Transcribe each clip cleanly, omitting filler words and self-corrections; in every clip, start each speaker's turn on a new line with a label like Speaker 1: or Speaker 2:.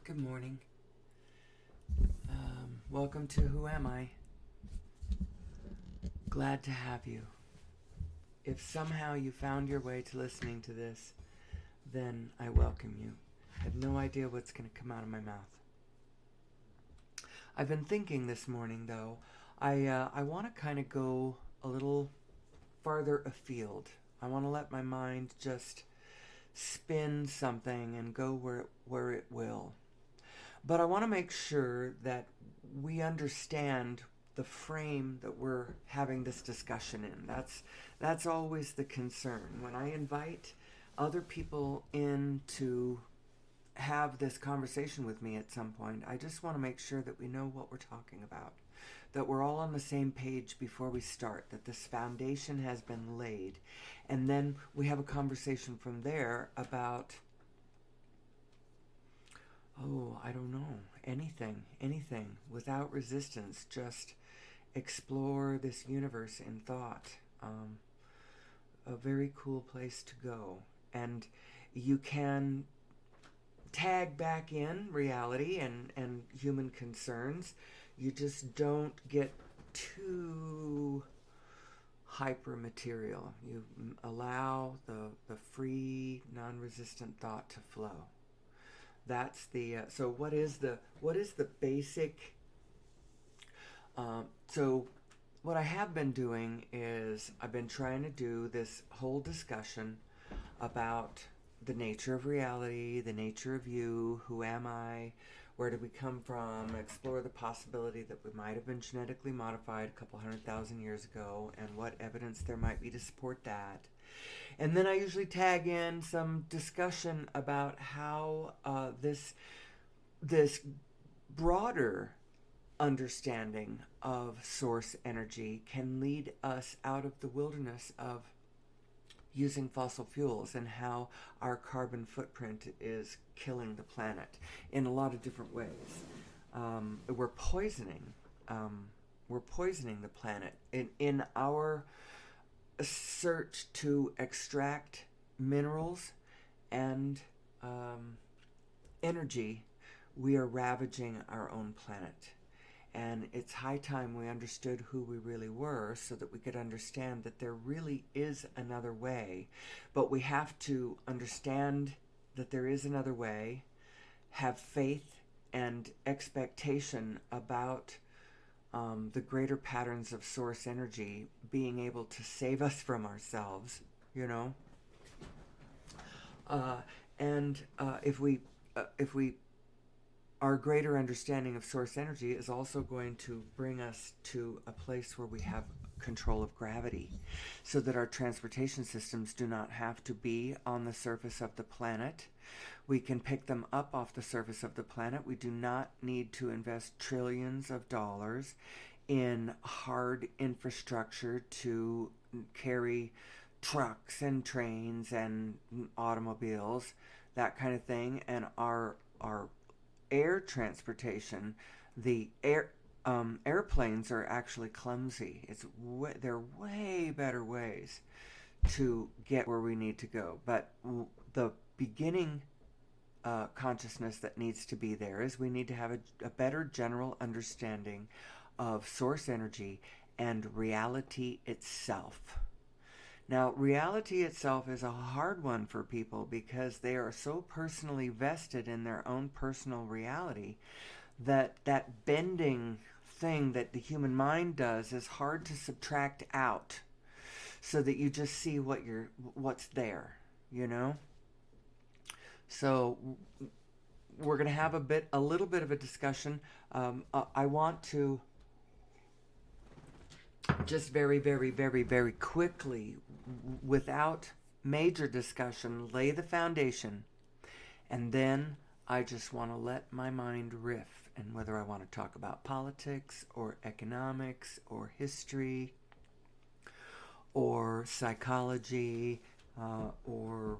Speaker 1: Good morning. Welcome to Who Am I? Glad to have you. If somehow you found your way to listening to this, then I welcome you. I have no idea what's going to come out of my mouth. I've been thinking this morning, though. I want to kind of go a little farther afield. I want to let my mind just spin something and go where it will. But I want to make sure that we understand the frame that we're having this discussion in. That's always the concern. When I invite other people in to have this conversation with me at some point, I just want to make sure that we know what we're talking about, that we're all on the same page before we start, that this foundation has been laid, and then we have a conversation from there about I don't know. Anything without resistance. Just explore this universe in thought. A very cool place to go. And you can tag back in reality and human concerns. You just don't get too hyper material. You allow the free, non-resistant thought to flow. That's the so what is the basic so what I have been doing is I've been trying to do this whole discussion about the nature of reality, the nature of you, who am I, where did we come from, explore the possibility that we might have been genetically modified a couple 100,000 years ago, and what evidence there might be to support that. And then I usually tag in some discussion about how this broader understanding of source energy can lead us out of the wilderness of using fossil fuels, and how our carbon footprint is killing the planet in a lot of different ways. We're poisoning the planet in our search to extract minerals and energy. We are ravaging our own planet. And it's high time we understood who we really were so that we could understand that there really is another way. But we have to understand that there is another way, have faith and expectation about the greater patterns of source energy being able to save us from ourselves, you know. And if we our greater understanding of source energy is also going to bring us to a place where we have control of gravity, so that our transportation systems do not have to be on the surface of the planet. We can pick them up off the surface of the planet. We do not need to invest trillions of dollars in hard infrastructure to carry trucks and trains and automobiles, that kind of thing. And our air transportation, the airplanes are actually clumsy. They're way better ways to get where we need to go. But the beginning consciousness that needs to be there is we need to have a better general understanding of source energy and reality itself. Now, reality itself is a hard one for people because they are so personally vested in their own personal reality that bending thing that the human mind does is hard to subtract out, so that you just see what's there, you know? So we're going to have a little bit of a discussion. I want to just very, very, very, very quickly, without major discussion, lay the foundation, and then I just want to let my mind riff, and whether I want to talk about politics or economics or history or psychology or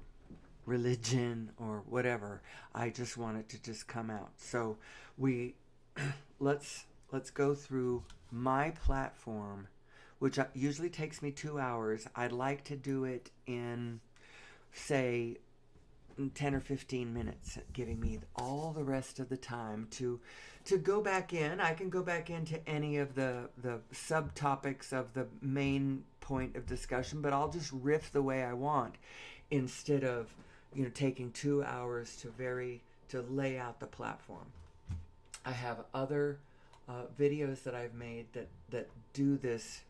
Speaker 1: religion or whatever, I just want it to just come out. So we let's go through my platform, which usually takes me 2 hours. I'd like to do it in, say, 10 or 15 minutes, giving me all the rest of the time to go back in. I can go back into any of the subtopics of the main point of discussion, but I'll just riff the way I want, instead of taking 2 hours to lay out the platform. I have other videos that I've made that do this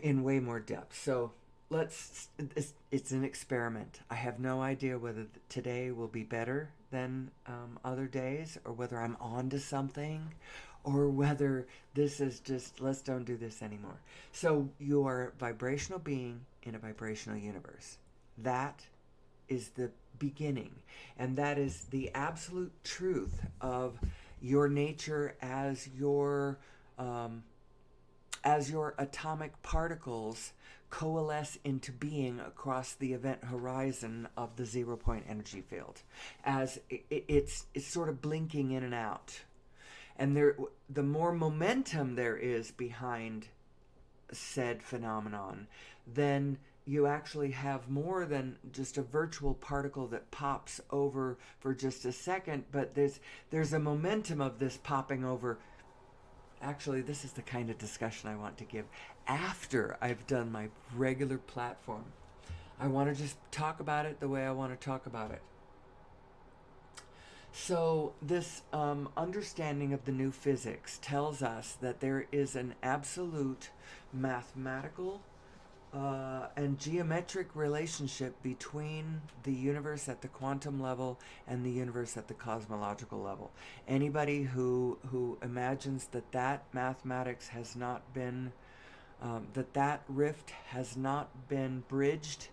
Speaker 1: in way more depth. So it's an experiment. I have no idea whether today will be better than other days, or whether I'm on to something, or whether this is just, let's don't do this anymore. So you are a vibrational being in a vibrational universe. That is the beginning, and that is the absolute truth of your nature as your atomic particles coalesce into being across the event horizon of the 0 point energy field, as it's sort of blinking in and out. And the more momentum there is behind said phenomenon, then you actually have more than just a virtual particle that pops over for just a second, but there's a momentum of this popping over. Actually, this is the kind of discussion I want to give after I've done my regular platform. I want to just talk about it the way I want to talk about it. So this understanding of the new physics tells us that there is an absolute mathematical and geometric relationship between the universe at the quantum level and the universe at the cosmological level. Anybody who imagines that mathematics has not been, that rift has not been bridged,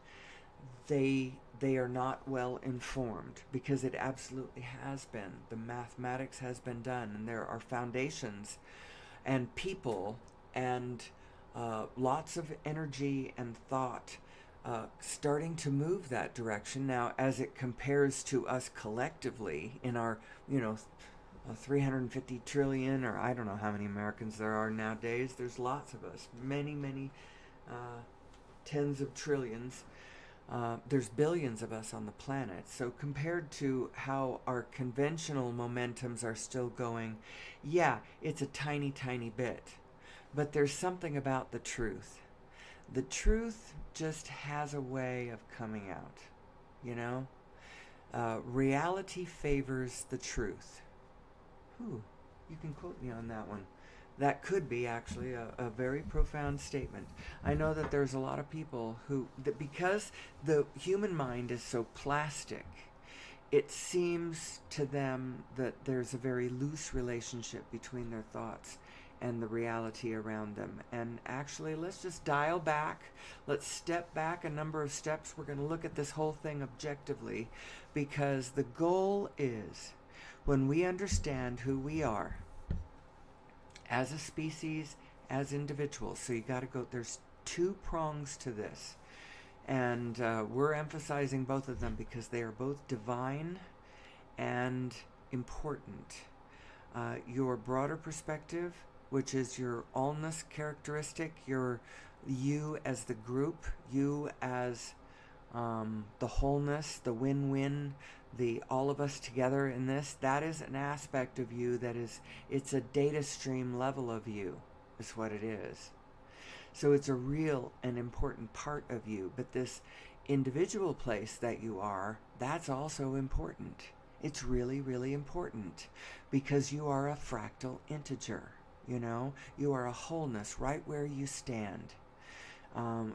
Speaker 1: they are not well informed, because it absolutely has been. The mathematics has been done, and there are foundations and people and lots of energy and thought starting to move that direction now, as it compares to us collectively in our 350 trillion, or I don't know how many Americans there are nowadays. There's lots of us, many tens of trillions. There's billions of us on the planet. So compared to how our conventional momentums are still going, yeah, it's a tiny bit. But there's something about the truth. The truth just has a way of coming out, reality favors the truth. You can quote me on that one. That could be actually a very profound statement. I know that there's a lot of people that because the human mind is so plastic, it seems to them that there's a very loose relationship between their thoughts and the reality around them. And actually, let's just dial back. Let's step back a number of steps. We're going to look at this whole thing objectively, because the goal is, when we understand who we are as a species, as individuals, so you got to go, there's 2 prongs to this, and we're emphasizing both of them because they are both divine and important. Your broader perspective, which is your allness characteristic, you as the group, you as the wholeness, the win-win, the all of us together in this, that is an aspect of you it's a data stream level of you, is what it is. So it's a real and important part of you. But this individual place that you are, that's also important. It's really important, because you are a fractal integer. You are a wholeness right where you stand.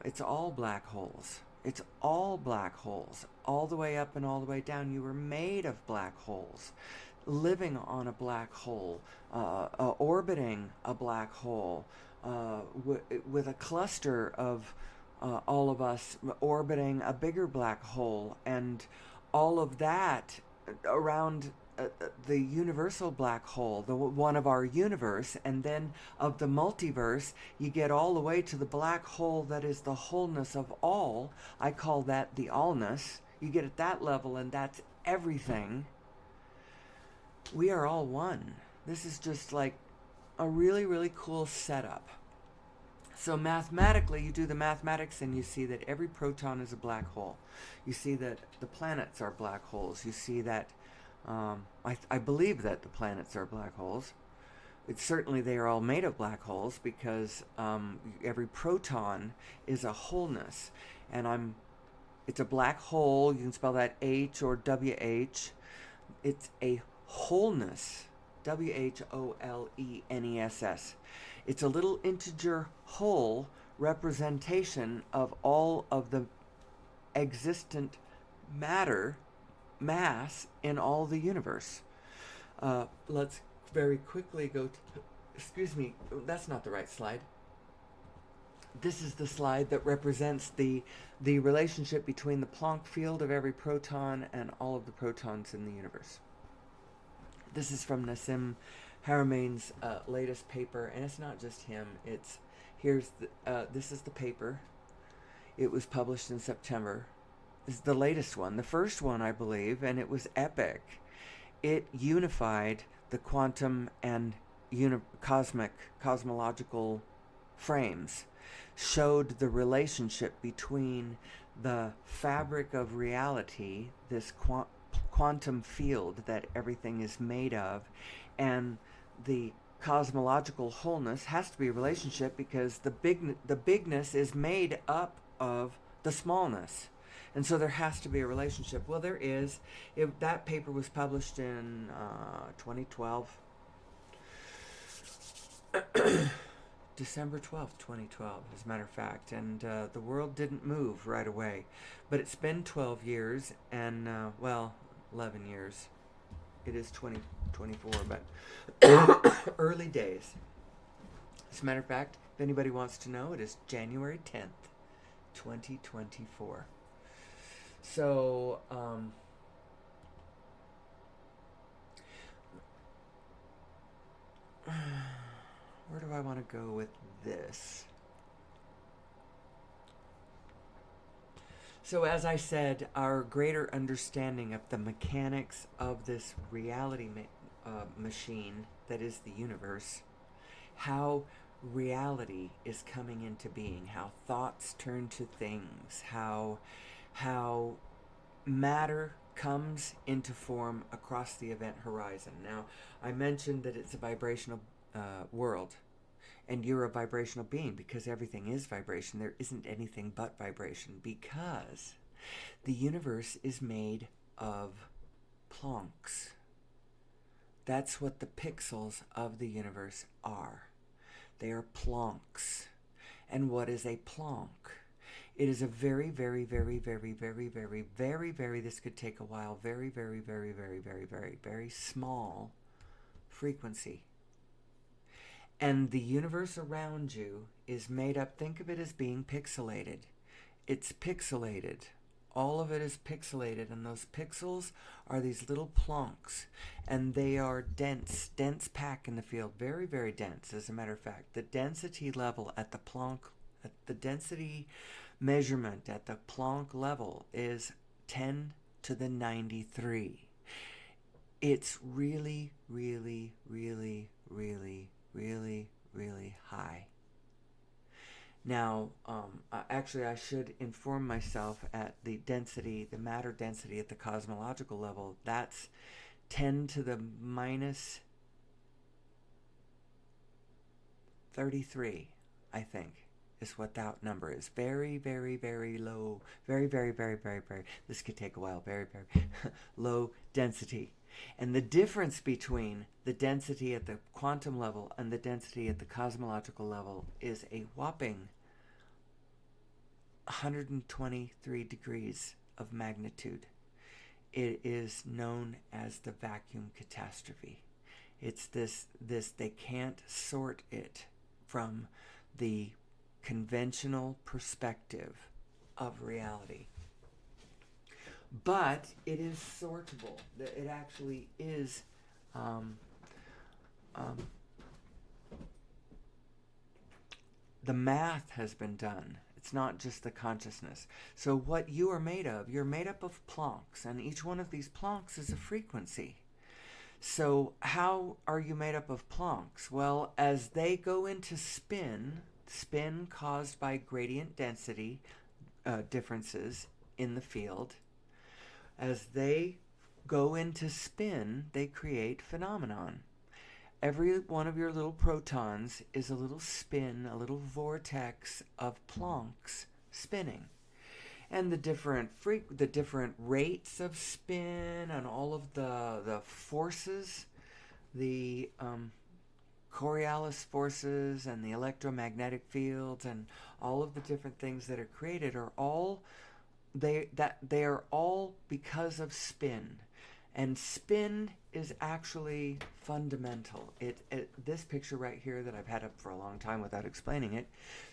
Speaker 1: It's all black holes. It's all black holes, all the way up and all the way down. You were made of black holes, living on a black hole, orbiting a black hole, with a cluster of all of us orbiting a bigger black hole, and all of that around the universal black hole, the one of our universe, and then of the multiverse, you get all the way to the black hole that is the wholeness of all. I call that the allness. You get at that level, and that's everything. We are all one. This is just like a really cool setup. So mathematically, you do the mathematics and you see that every proton is a black hole. You see that the planets are black holes. You see that, I believe that the planets are black holes. It's certainly they are all made of black holes because every proton is a wholeness. And it's a black hole. You can spell that H or WH. It's a wholeness. WHOLENESS. It's a little integer whole representation of all of the existent mass in all the universe. Let's very quickly go to, excuse me, that's not the right slide. This is the slide that represents the relationship between the Planck field of every proton and all of the protons in the universe. This is from Nassim Haramein's latest paper, and it's not just him. This is the paper. It was published in September. This is the latest one, the first one, I believe, and it was epic. It unified the quantum and cosmological frames, showed the relationship between the fabric of reality, this quantum field that everything is made of, and the cosmological wholeness. Has to be a relationship because the bigness is made up of the smallness, and so there has to be a relationship. Well, there is. That paper was published in 2012. December 12th, 2012, as a matter of fact, and the world didn't move right away. But it's been 12 years, and, 11 years. It is 2024, but early days. As a matter of fact, if anybody wants to know, it is January 10th, 2024. So, where do I want to go with this? So as I said, our greater understanding of the mechanics of this reality machine that is the universe, how reality is coming into being, how thoughts turn to things, how matter comes into form across the event horizon. Now, I mentioned that it's a vibrational world, and you're a vibrational being because everything is vibration. There isn't anything but vibration because the universe is made of Plancks. That's what the pixels of the universe are. They are Plancks. And what is a Planck? It is a very, very, very, very, very, very, very, very, this could take a while, very, very, very, very, very, very, very small frequency. And the universe around you is made up, think of it as being pixelated. It's pixelated. All of it is pixelated, and those pixels are these little Plancks, and they are dense pack in the field, very, very dense, as a matter of fact. The density level at the Planck, at the density measurement at the Planck level is 10 to the 93. It's really, really, really, really, really, really high. Now, actually, I should inform myself at the density, the matter density at the cosmological level, that's 10 to the minus 33, I think, is what that number is. Very, very, very low. Very, very, very, very, very, this could take a while. Very, very low density. And the difference between the density at the quantum level and the density at the cosmological level is a whopping 123 degrees of magnitude. It is known as the vacuum catastrophe. It's this they can't sort it from the conventional perspective of reality. But it is sortable. It actually is the math has been done. It's not just the consciousness. So what you are made of, you're made up of Plancks, and each one of these Plancks is a frequency. So how are you made up of Plancks? Well, as they go into spin, spin caused by gradient density differences in the field. As they go into spin, they create phenomenon. Every one of your little protons is a little spin, a little vortex of Planck's spinning. And the different rates of spin and all of the forces, the Coriolis forces and the electromagnetic fields and all of the different things that are created are all they are all because of spin. And spin is actually fundamental. This picture right here that I've had up for a long time without explaining it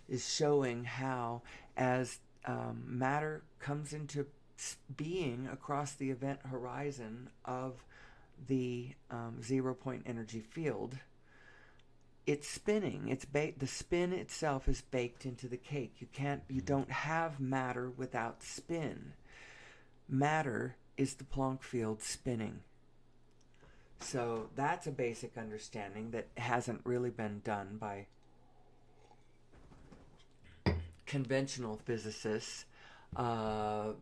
Speaker 1: is showing how as matter comes into being across the event horizon of the 0 point energy field, it's spinning. The spin itself is baked into the cake. You don't have matter without spin. Matter is the Planck field spinning. So that's a basic understanding that hasn't really been done by conventional physicists. There's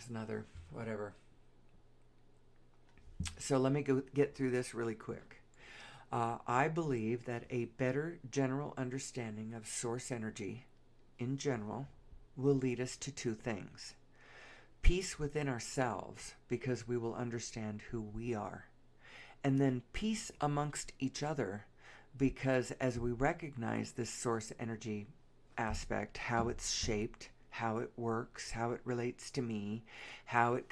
Speaker 1: another, whatever. So let me get through this really quick. I believe that a better general understanding of source energy in general will lead us to two things. Peace within ourselves, because we will understand who we are. And then peace amongst each other, because as we recognize this source energy aspect, how it's shaped, how it works, how it relates to me, how it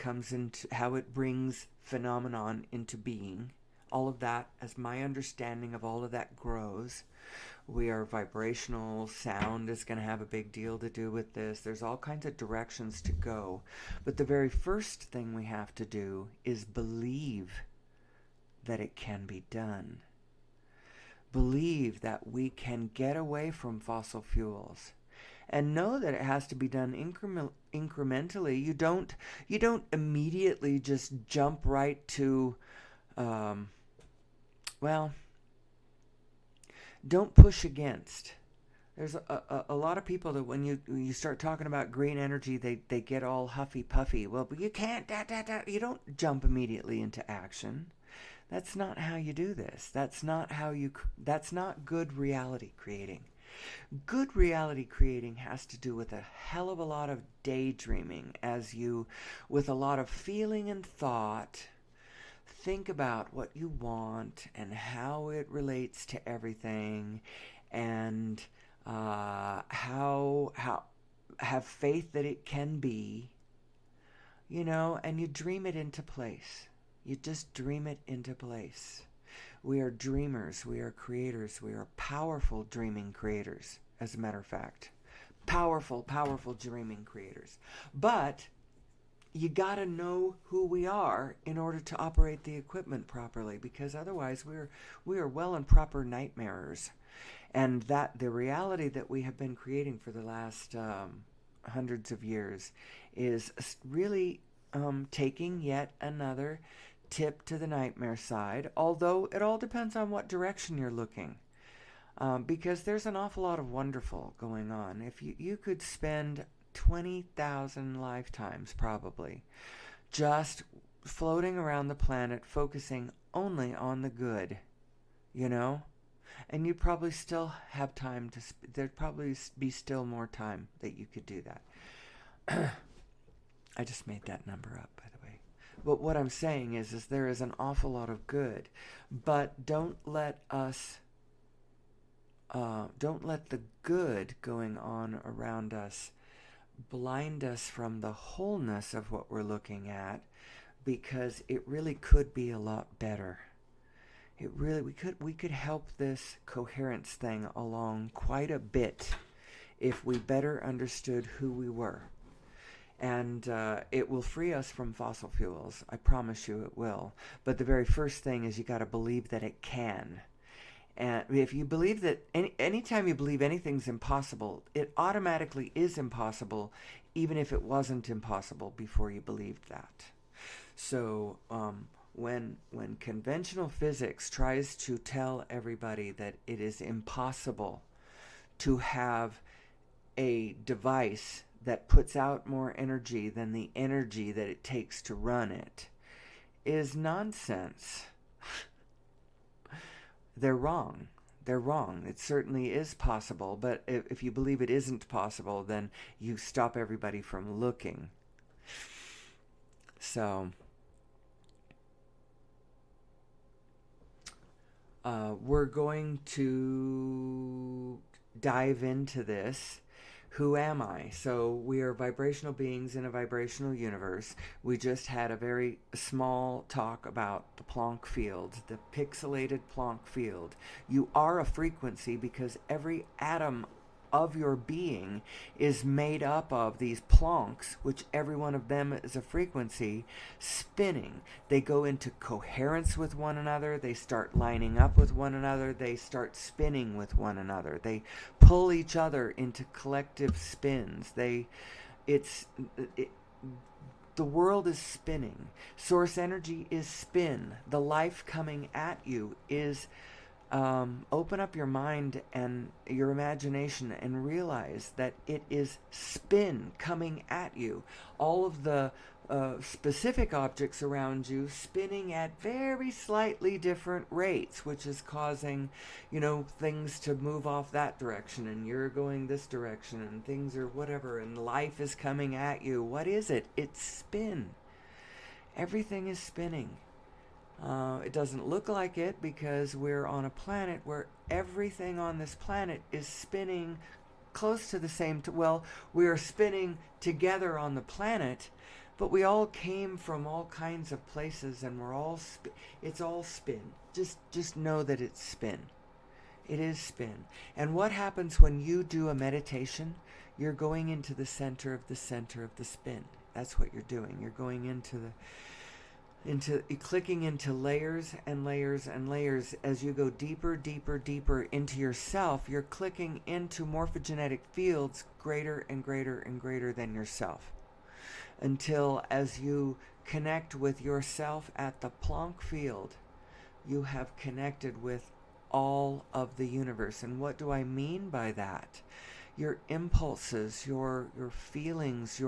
Speaker 1: brings phenomenon into being, all of that, as my understanding of all of that grows, we are vibrational. Sound is going to have a big deal to do with this. There's all kinds of directions to go. But the very first thing we have to do is believe that it can be done. Believe that we can get away from fossil fuels. And know that it has to be done incrementally. You don't immediately just jump right to, don't push against. There's a lot of people that when you start talking about green energy, they get all huffy puffy. Well, but you can't, you don't jump immediately into action. That's not how you do this. That's not good reality creating. Good reality creating has to do with a hell of a lot of daydreaming with a lot of feeling and thought, think about what you want and how it relates to everything, and how have faith that it can be, and you dream it into place. You just dream it into place. We are dreamers. We are creators. We are powerful dreaming creators, as a matter of fact. Powerful, powerful dreaming creators. But you got to know who we are in order to operate the equipment properly, because otherwise we are well and proper nightmares. And that the reality that we have been creating for the last hundreds of years is really taking yet another tip to the nightmare side, although it all depends on what direction you're looking, because there's an awful lot of wonderful going on. If you could spend 20,000 lifetimes probably just floating around the planet focusing only on the good, and you probably still have time there'd probably be still more time that you could do that. I just made that number up, by the way. But what I'm saying is there is an awful lot of good, but don't let the good going on around us blind us from the wholeness of what we're looking at, because it really could be a lot better. We could help this coherence thing along quite a bit if we better understood who we were. And it will free us from fossil fuels. I promise you it will. But the very first thing is you got to believe that it can. And if you believe that, anytime you believe anything's impossible, it automatically is impossible, even if it wasn't impossible before you believed that. So when conventional physics tries to tell everybody that it is impossible to have a device that puts out more energy than the energy that it takes to run it, is nonsense. They're wrong. They're wrong. It certainly is possible, but if you believe it isn't possible, then you stop everybody from looking. So, we're going to dive into this. Who am I? So we are vibrational beings in a vibrational universe. We just had a very small talk about the Planck field, the pixelated Planck field. You are a frequency because every atom of your being is made up of these Plancks, which every one of them is a frequency, spinning. They go into coherence with one another. They start lining up with one another. They start spinning with one another. They pull each other into collective spins. The world is spinning. Source energy is spin. The life coming at you is open up your mind and your imagination and realize that it is spin coming at you. All of the specific objects around you spinning at very slightly different rates, which is causing, things to move off that direction, and you're going this direction, and things are whatever, and life is coming at you. What is it? It's spin. Everything is spinning. It doesn't look like it because we're on a planet where everything on this planet is spinning close to the same... we are spinning together on the planet, but we all came from all kinds of places, and we're all... it's all spin. Just know that it's spin. It is spin. And what happens when you do a meditation? You're going into the center of the spin. That's what you're doing. You're going into clicking into layers and layers and layers. As you go deeper, deeper, deeper into yourself, you're clicking into morphogenetic fields greater and greater and greater than yourself, until as you connect with yourself at the Planck field, you have connected with all of the universe. And what do I mean by that? Your impulses, your feelings,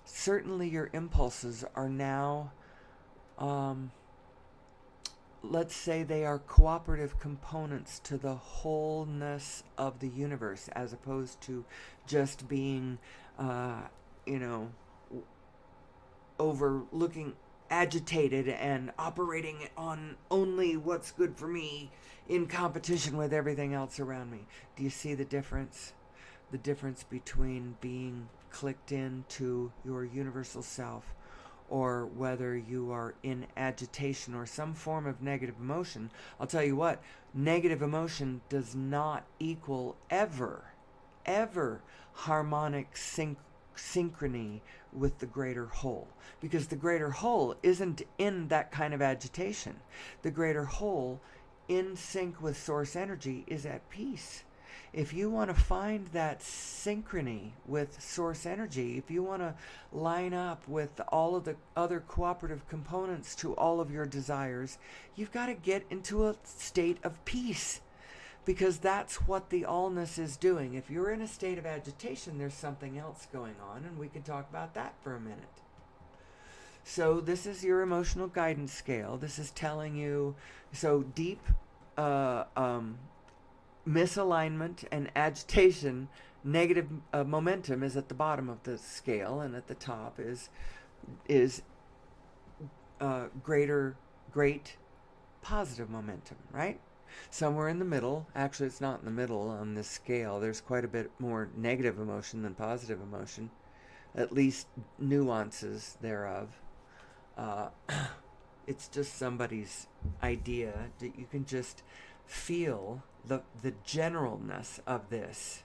Speaker 1: certainly your impulses are now... let's say they are cooperative components to the wholeness of the universe, as opposed to just being, overlooking, agitated, and operating on only what's good for me in competition with everything else around me. Do you see the difference? The difference between being clicked into your universal self, or whether you are in agitation or some form of negative emotion. I'll tell you what, negative emotion does not equal ever harmonic synchrony with the greater whole. Because the greater whole isn't in that kind of agitation. The greater whole, in sync with source energy, is at peace. If you want to find that synchrony with source energy, if you want to line up with all of the other cooperative components to all of your desires, you've got to get into a state of peace, because that's what the allness is doing. If you're in a state of agitation, there's something else going on, and we can talk about that for a minute. So this is your emotional guidance scale. This is telling you, so deep misalignment and agitation, negative momentum is at the bottom of the scale, and at the top is great positive momentum, right? Somewhere in the middle, actually it's not in the middle on this scale, there's quite a bit more negative emotion than positive emotion, at least nuances thereof. It's just somebody's idea that you can just feel the generalness of this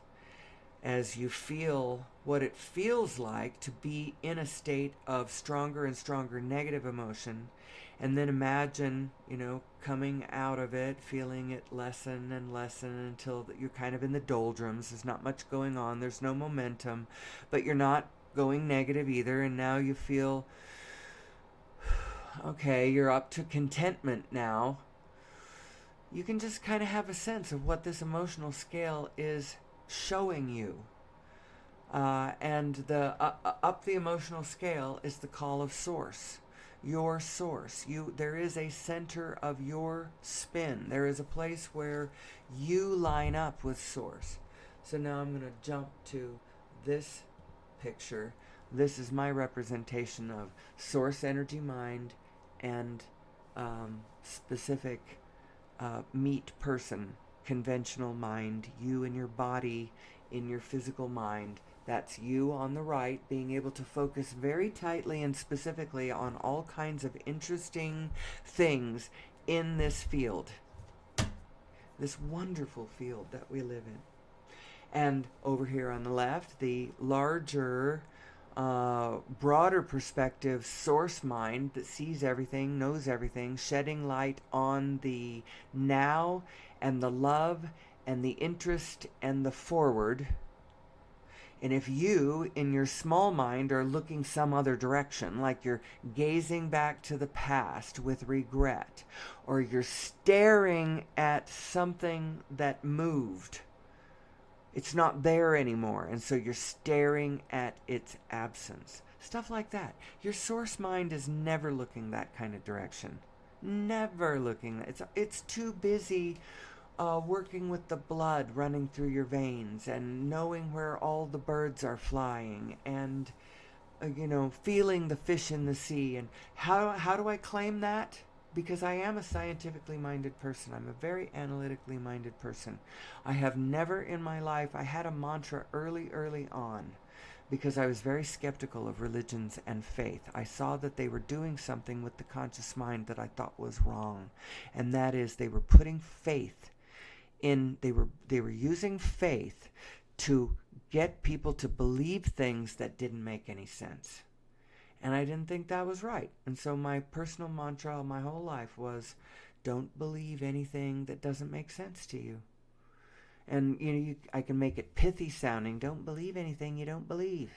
Speaker 1: as you feel what it feels like to be in a state of stronger and stronger negative emotion, and then imagine, coming out of it, feeling it lessen and lessen until you're kind of in the doldrums. There's not much going on. There's no momentum, but you're not going negative either, and now you feel okay, you're up to contentment now, you can just kind of have a sense of what this emotional scale is showing you. And the up the emotional scale is the call of source, your source. There is a center of your spin. There is a place where you line up with source. So now I'm going to jump to this picture. This is my representation of source energy mind and specific meat person, conventional mind, you and your body in your physical mind. That's you on the right, being able to focus very tightly and specifically on all kinds of interesting things in this field, this wonderful field that we live in. And over here on the left, the larger, broader perspective source mind that sees everything, knows everything, shedding light on the now and the love and the interest and the forward. And if you, in your small mind, are looking some other direction, like you're gazing back to the past with regret, or you're staring at something that moved, it's not there anymore, and so you're staring at its absence. Stuff like that. Your source mind is never looking that kind of direction. Never looking. It's too busy working with the blood running through your veins and knowing where all the birds are flying and, feeling the fish in the sea. And how do I claim that? Because I am a scientifically minded person. I'm a very analytically minded person. I have never in my life, I had a mantra early on because I was very skeptical of religions and faith. I saw that they were doing something with the conscious mind that I thought was wrong. And that is they were putting faith in, they were using faith to get people to believe things that didn't make any sense. And I didn't think that was right. And so my personal mantra my whole life was, don't believe anything that doesn't make sense to you. And, I can make it pithy sounding. Don't believe anything you don't believe.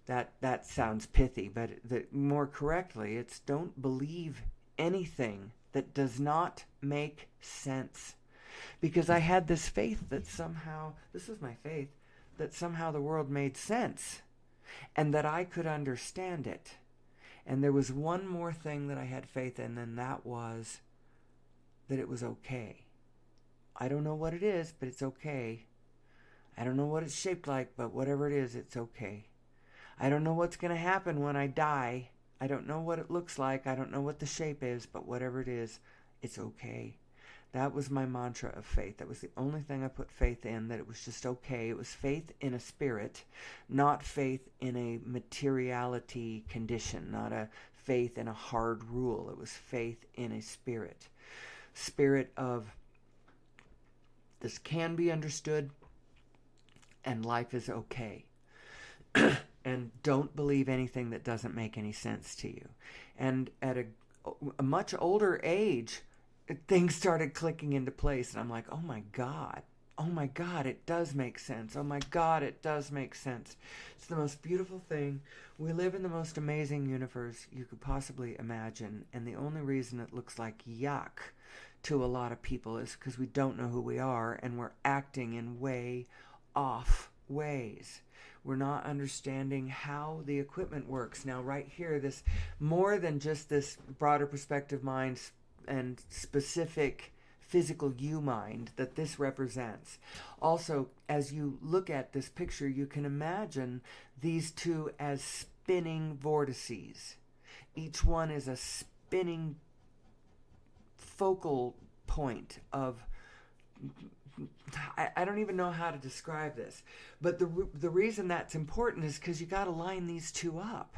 Speaker 1: That sounds pithy, but more correctly, it's don't believe anything that does not make sense. Because I had this faith that somehow, this was my faith, that somehow the world made sense. And that I could understand it. And there was one more thing that I had faith in, and that was that it was okay. I don't know what it is, but it's okay. I don't know what it's shaped like, but whatever it is, it's okay. I don't know what's going to happen when I die. I don't know what it looks like. I don't know what the shape is, but whatever it is, it's okay. That was my mantra of faith. That was the only thing I put faith in, that it was just okay. It was faith in a spirit, not faith in a materiality condition, not a faith in a hard rule. It was faith in a spirit. Spirit of this can be understood and life is okay. And don't believe anything that doesn't make any sense to you. And at a much older age, things started clicking into place, and I'm like, oh my God, it does make sense. Oh my God, it does make sense. It's the most beautiful thing. We live in the most amazing universe you could possibly imagine, and the only reason it looks like yuck to a lot of people is because we don't know who we are, and we're acting in way off ways. We're not understanding how the equipment works. Now, right here, this more than just this broader perspective mind and specific physical you mind that this represents. Also, as you look at this picture, you can imagine these two as spinning vortices. Each one is a spinning focal point of, I don't even know how to describe this, but the reason that's important is because you got to line these two up.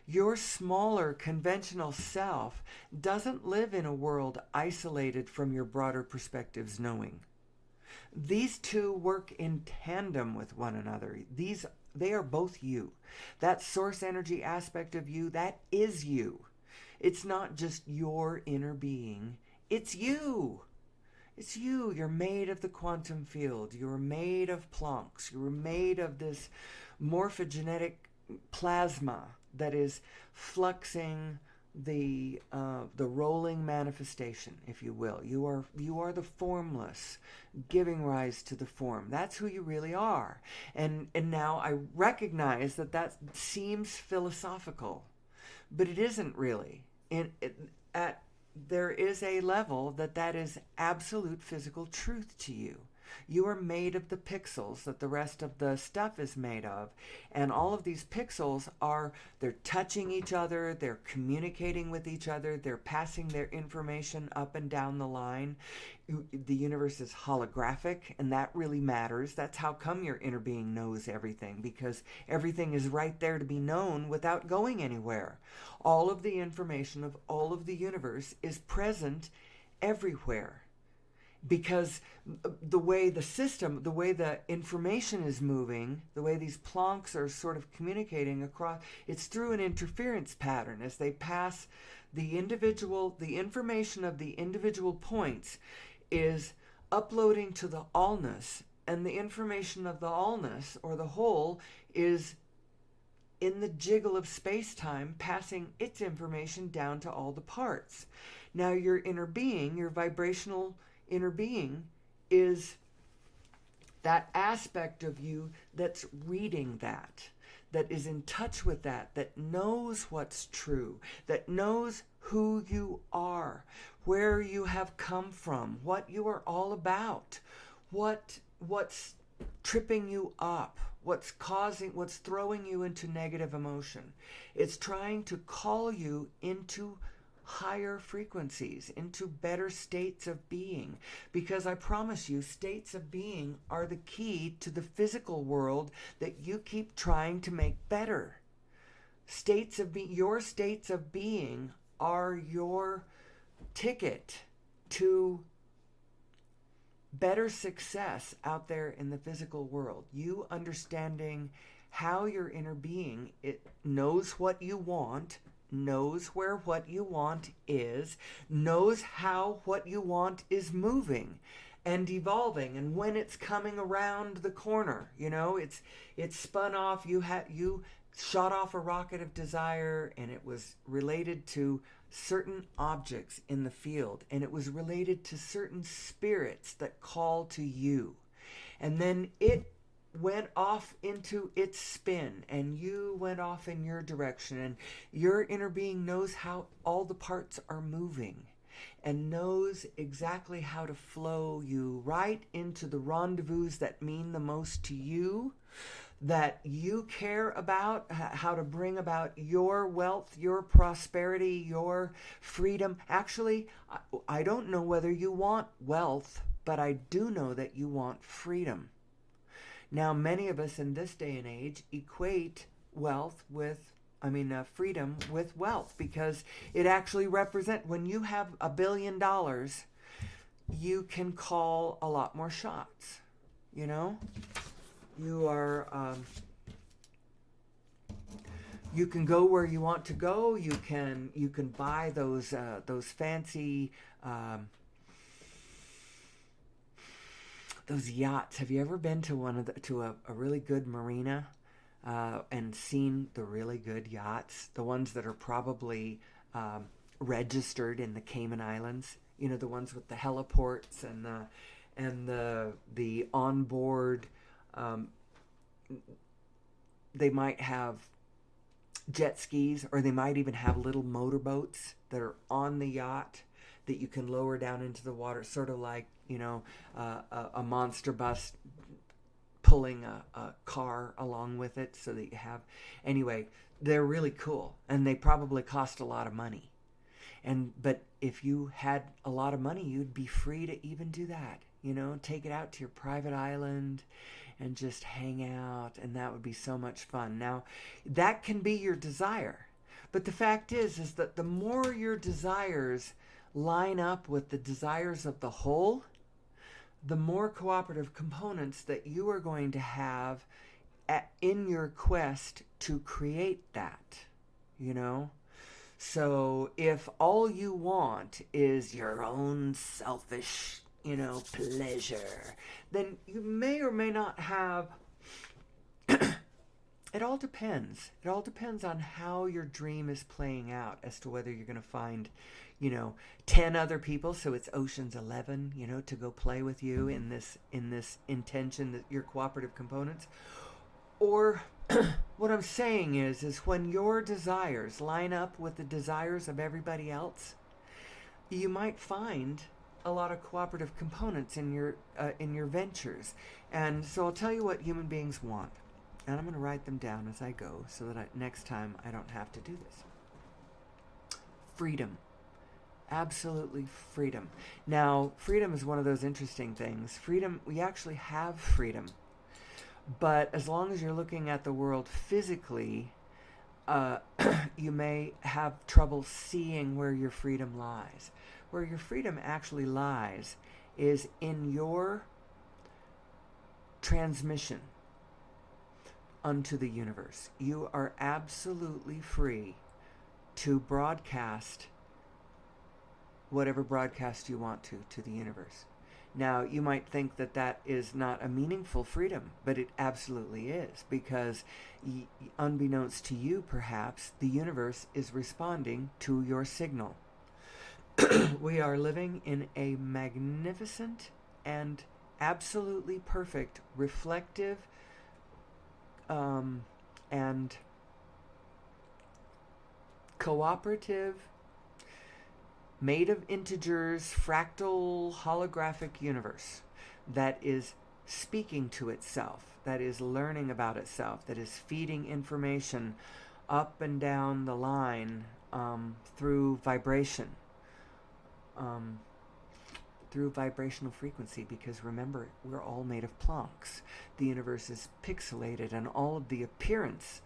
Speaker 1: Your smaller conventional self doesn't live in a world isolated from your broader perspectives knowing. These two work in tandem with one another. They are both you. That source energy aspect of you, that is you. It's not just your inner being. It's you. It's you. You're made of the quantum field. You're made of Planck's. You're made of this morphogenetic plasma that is fluxing the rolling manifestation, if you will. You are the formless, giving rise to the form. That's who you really are. And now I recognize that seems philosophical, but it isn't really. There is a level that is absolute physical truth to you. You are made of the pixels that the rest of the stuff is made of. And all of these pixels they're touching each other, they're communicating with each other, they're passing their information up and down the line. The universe is holographic, and that really matters. That's how come your inner being knows everything, because everything is right there to be known without going anywhere. All of the information of all of the universe is present everywhere. Because the way the information is moving, the way these Plancks are sort of communicating across, it's through an interference pattern as they pass the information of the individual points is uploading to the allness, and the information of the allness, or the whole, is in the jiggle of space-time passing its information down to all the parts. Now your inner being, your vibrational inner being, is that aspect of you that's reading that is in touch with that knows what's true, that knows who you are, where you have come from, what you are all about, what's tripping you up, what's throwing you into negative emotion. It's trying to call you into higher frequencies, into better states of being, because I promise you, states of being are the key to the physical world that you keep trying to make better. Your states of being are your ticket to better success out there in the physical world. You understanding how your inner being, it knows what you want, knows where what you want is, knows how what you want is moving and evolving, and when it's coming around the corner. It's spun off. You shot off a rocket of desire, and it was related to certain objects in the field, and it was related to certain spirits that call to you, and then it went off into its spin, and you went off in your direction, and your inner being knows how all the parts are moving and knows exactly how to flow you right into the rendezvous that mean the most to you, that you care about, how to bring about your wealth, your prosperity, your freedom. Actually, I don't know whether you want wealth, but I do know that you want freedom. Now, many of us in this day and age equate freedom with wealth, because it actually represents, when you have $1 billion, you can call a lot more shots. You are, you can go where you want to go. You can buy those fancy, those yachts. Have you ever been to a really good marina and seen the really good yachts? The ones that are probably registered in the Cayman Islands. The ones with the heliports and the onboard. They might have jet skis, or they might even have little motorboats that are on the yacht that you can lower down into the water, sort of like a monster bus pulling a car along with it, so that you have. Anyway, they're really cool, and they probably cost a lot of money. But if you had a lot of money, you'd be free to even do that. Take it out to your private island and just hang out, and that would be so much fun. Now, that can be your desire, but the fact is that the more your desires line up with the desires of the whole, the more cooperative components that you are going to have in your quest to create that. So if all you want is your own selfish pleasure, then you may or may not have It all depends. It all depends on how your dream is playing out as to whether you're going to find, 10 other people, so it's Ocean's 11, to go play with you in this intention, that your cooperative components. Or what I'm saying is when your desires line up with the desires of everybody else, you might find a lot of cooperative components in your ventures. And so I'll tell you what human beings want, and I'm going to write them down as I go so that next time I don't have to do this. Freedom. Absolutely freedom. Now, freedom is one of those interesting things. Freedom, we actually have freedom. But as long as you're looking at the world physically, you may have trouble seeing where your freedom lies. Where your freedom actually lies is in your transmission unto the universe. You are absolutely free to broadcast whatever broadcast you want to the universe. Now, you might think that that is not a meaningful freedom, but it absolutely is, because unbeknownst to you, perhaps, the universe is responding to your signal. We are living in a magnificent and absolutely perfect, reflective, and cooperative, made of integers, fractal, holographic universe that is speaking to itself, that is learning about itself, that is feeding information up and down the line through vibration, through vibrational frequency, because remember, we're all made of Plancks. The universe is pixelated, and all of the appearance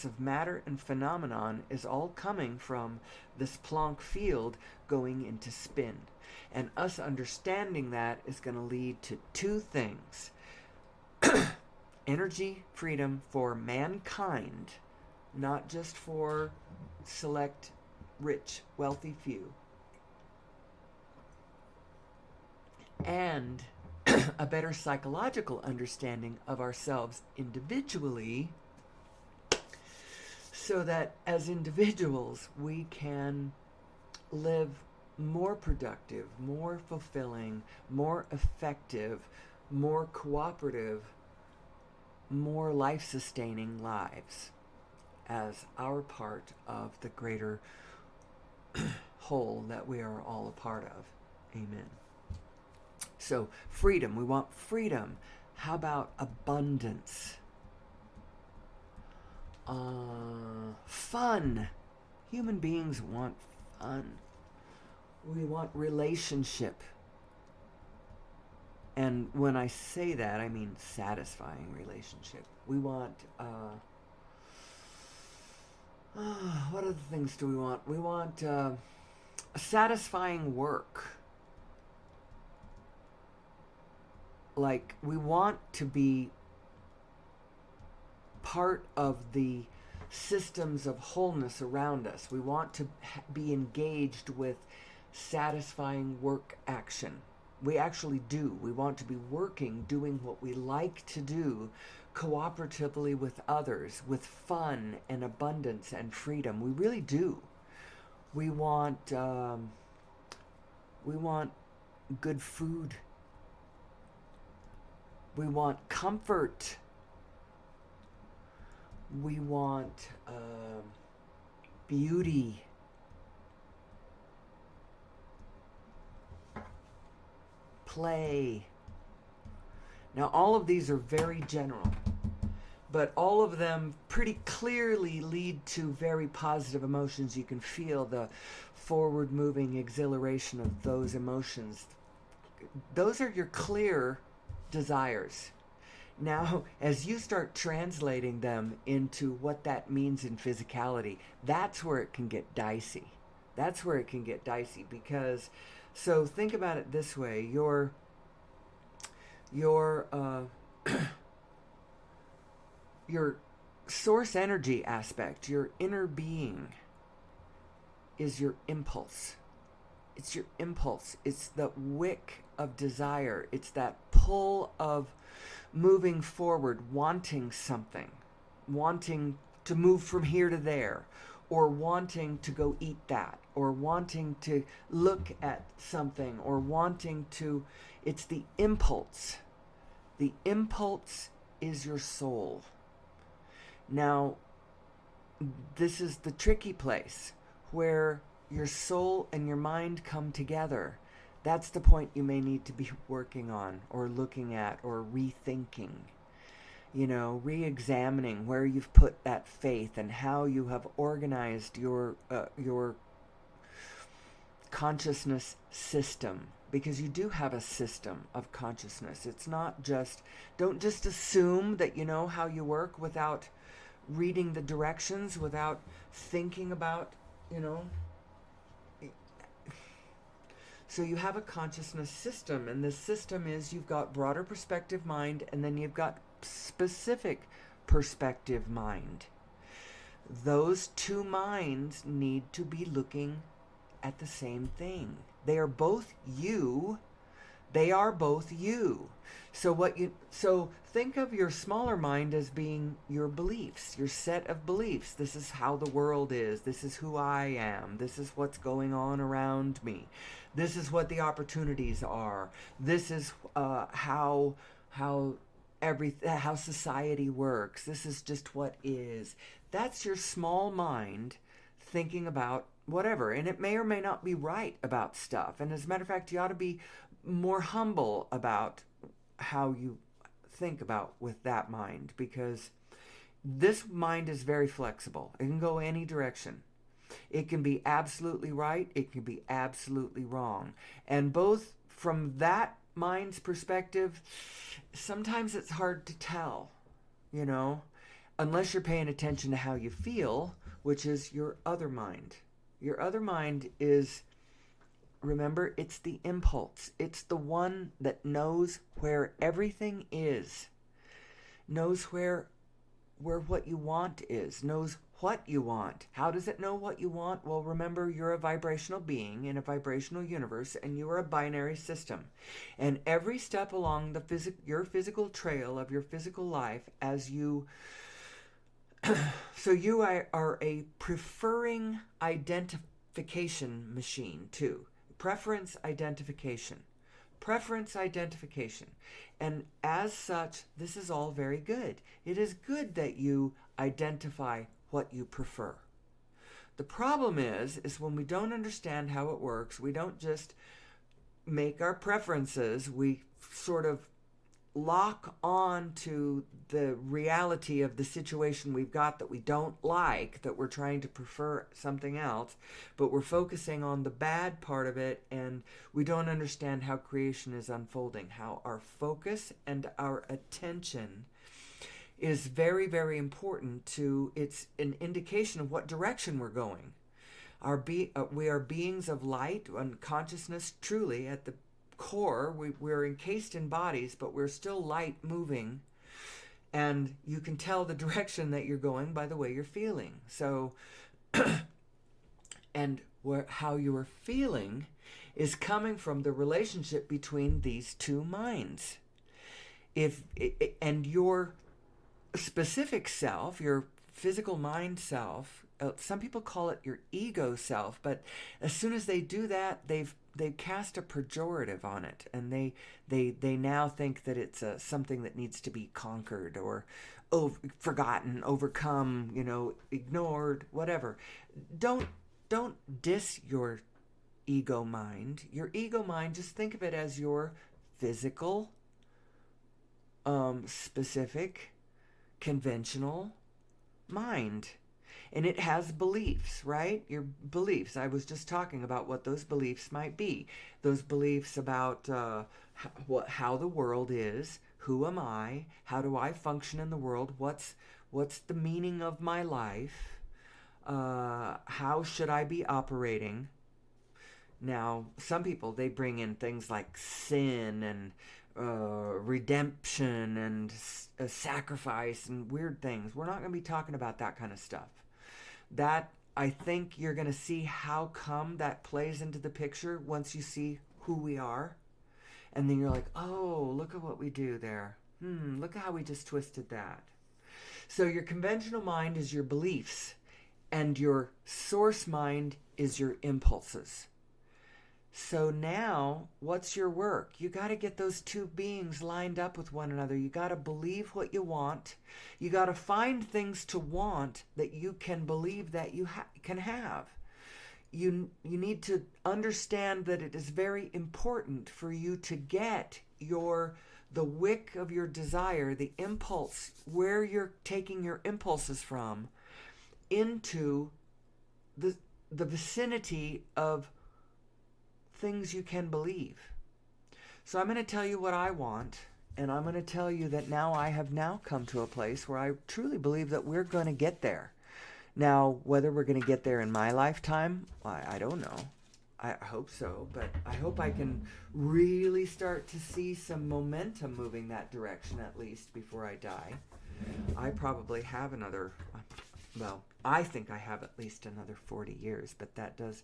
Speaker 1: of matter and phenomenon is all coming from this Planck field going into spin. And us understanding that is going to lead to two things. Energy freedom for mankind, not just for select, rich, wealthy few. And a better psychological understanding of ourselves individually, so that as individuals we can live more productive, more fulfilling, more effective, more cooperative, more life-sustaining lives as our part of the greater whole that we are all a part of. Amen. So, freedom. We want freedom. How about abundance? Fun. Human beings want fun. We want relationship. And when I say that, I mean satisfying relationship. We want, what other things do we want? We want satisfying work. Like, we want to be part of the systems of wholeness around us. We want to be engaged with satisfying work action. We actually do. We want to be working, doing what we like to do, cooperatively with others, with fun and abundance and freedom. We really do. We want good food. We want comfort. We want beauty. Play. Now, all of these are very general, but all of them pretty clearly lead to very positive emotions. You can feel the forward-moving exhilaration of those emotions. Those are your clear desires. Now, as you start translating them into what that means in physicality, that's where it can get dicey. That's where it can get dicey, because, so think about it this way: your source energy aspect, your inner being, is your impulse. It's your impulse. It's the wick of desire. It's that pull of moving forward, wanting something. wanting to move from here to there, or wanting to go eat that, or wanting to look at something, or wanting to. It's the impulse. The impulse is your soul. Now, this is the tricky place where your soul and your mind come together. That's the point you may need to be working on, or looking at, or rethinking. Re-examining where you've put that faith and how you have organized your consciousness system, because you do have a system of consciousness. It's not just, don't just assume that you know how you work without reading the directions, without thinking about, so you have a consciousness system, and this system is, you've got broader perspective mind, and then you've got specific perspective mind. Those two minds need to be looking at the same thing. They are both you. They are both you. So think of your smaller mind as being your beliefs, your set of beliefs. This is how the world is. This is who I am. This is what's going on around me. This is what the opportunities are. This is how society works. This is just what is. That's your small mind thinking about whatever, and it may or may not be right about stuff. And as a matter of fact, you ought to be more humble about how you think about with that mind, because this mind is very flexible. It can go any direction. It can be absolutely right. It can be absolutely wrong. And both from that mind's perspective, sometimes it's hard to tell, unless you're paying attention to how you feel, which is your other mind. Your other mind is, remember, it's the impulse. It's the one that knows where everything is, knows where what you want is, knows what you want. How does it know what you want? Well, remember, you're a vibrational being in a vibrational universe, and you are a binary system. And every step along your physical trail of your physical life, as you so you are a preferring identification machine too. Preference identification. And as such, this is all very good. It is good that you identify what you prefer. The problem is when we don't understand how it works, we don't just make our preferences, we sort of lock on to the reality of the situation we've got that we don't like, that we're trying to prefer something else, but we're focusing on the bad part of it, and we don't understand how creation is unfolding, how our focus and our attention is very, very important to, it's an indication of what direction we're going. We are beings of light and consciousness, truly at the core. We're encased in bodies, but we're still light moving, and you can tell the direction that you're going by the way you're feeling. So and how you're feeling is coming from the relationship between these two minds. And your specific self, your physical mind self, some people call it your ego self, but as soon as they do that, they cast a pejorative on it, and they now think that it's something that needs to be conquered or forgotten, overcome, ignored, whatever. Don't diss your ego mind. Your ego mind, just think of it as your physical, specific, conventional mind. And it has beliefs, right? Your beliefs. I was just talking about what those beliefs might be. Those beliefs about how the world is. Who am I? How do I function in the world? What's the meaning of my life? How should I be operating? Now, some people, they bring in things like sin and redemption and sacrifice and weird things. We're not going to be talking about that kind of stuff. That, I think you're going to see how come that plays into the picture once you see who we are. And then you're like, oh, look at what we do there. Look at how we just twisted that. So your conventional mind is your beliefs, and your source mind is your impulses. So now, what's your work? You got to get those two beings lined up with one another. You got to believe what you want. You got to find things to want that you can believe that you can have. You need to understand that it is very important for you to get the wick of your desire, the impulse, where you're taking your impulses from, into the vicinity of things you can believe. So I'm going to tell you what I want, and I'm going to tell you that now I have now come to a place where I truly believe that we're going to get there. Now, whether we're going to get there in my lifetime, I don't know. I hope so, but I hope I can really start to see some momentum moving that direction, at least before I die. I probably have I think I have at least another 40 years, but that does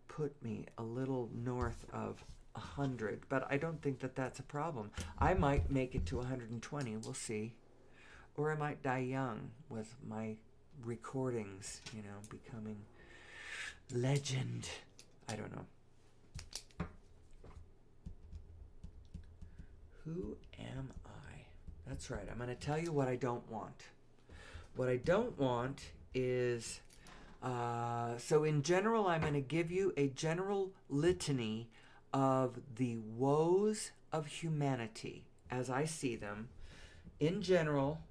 Speaker 1: put me a little north of 100, but I don't think that that's a problem. I might make it to 120, we'll see. Or I might die young with my recordings, becoming legend. I don't know. Who am I? That's right. I'm going to tell you what I don't want. What I don't want is, so in general, I'm going to give you a general litany of the woes of humanity as I see them, in general,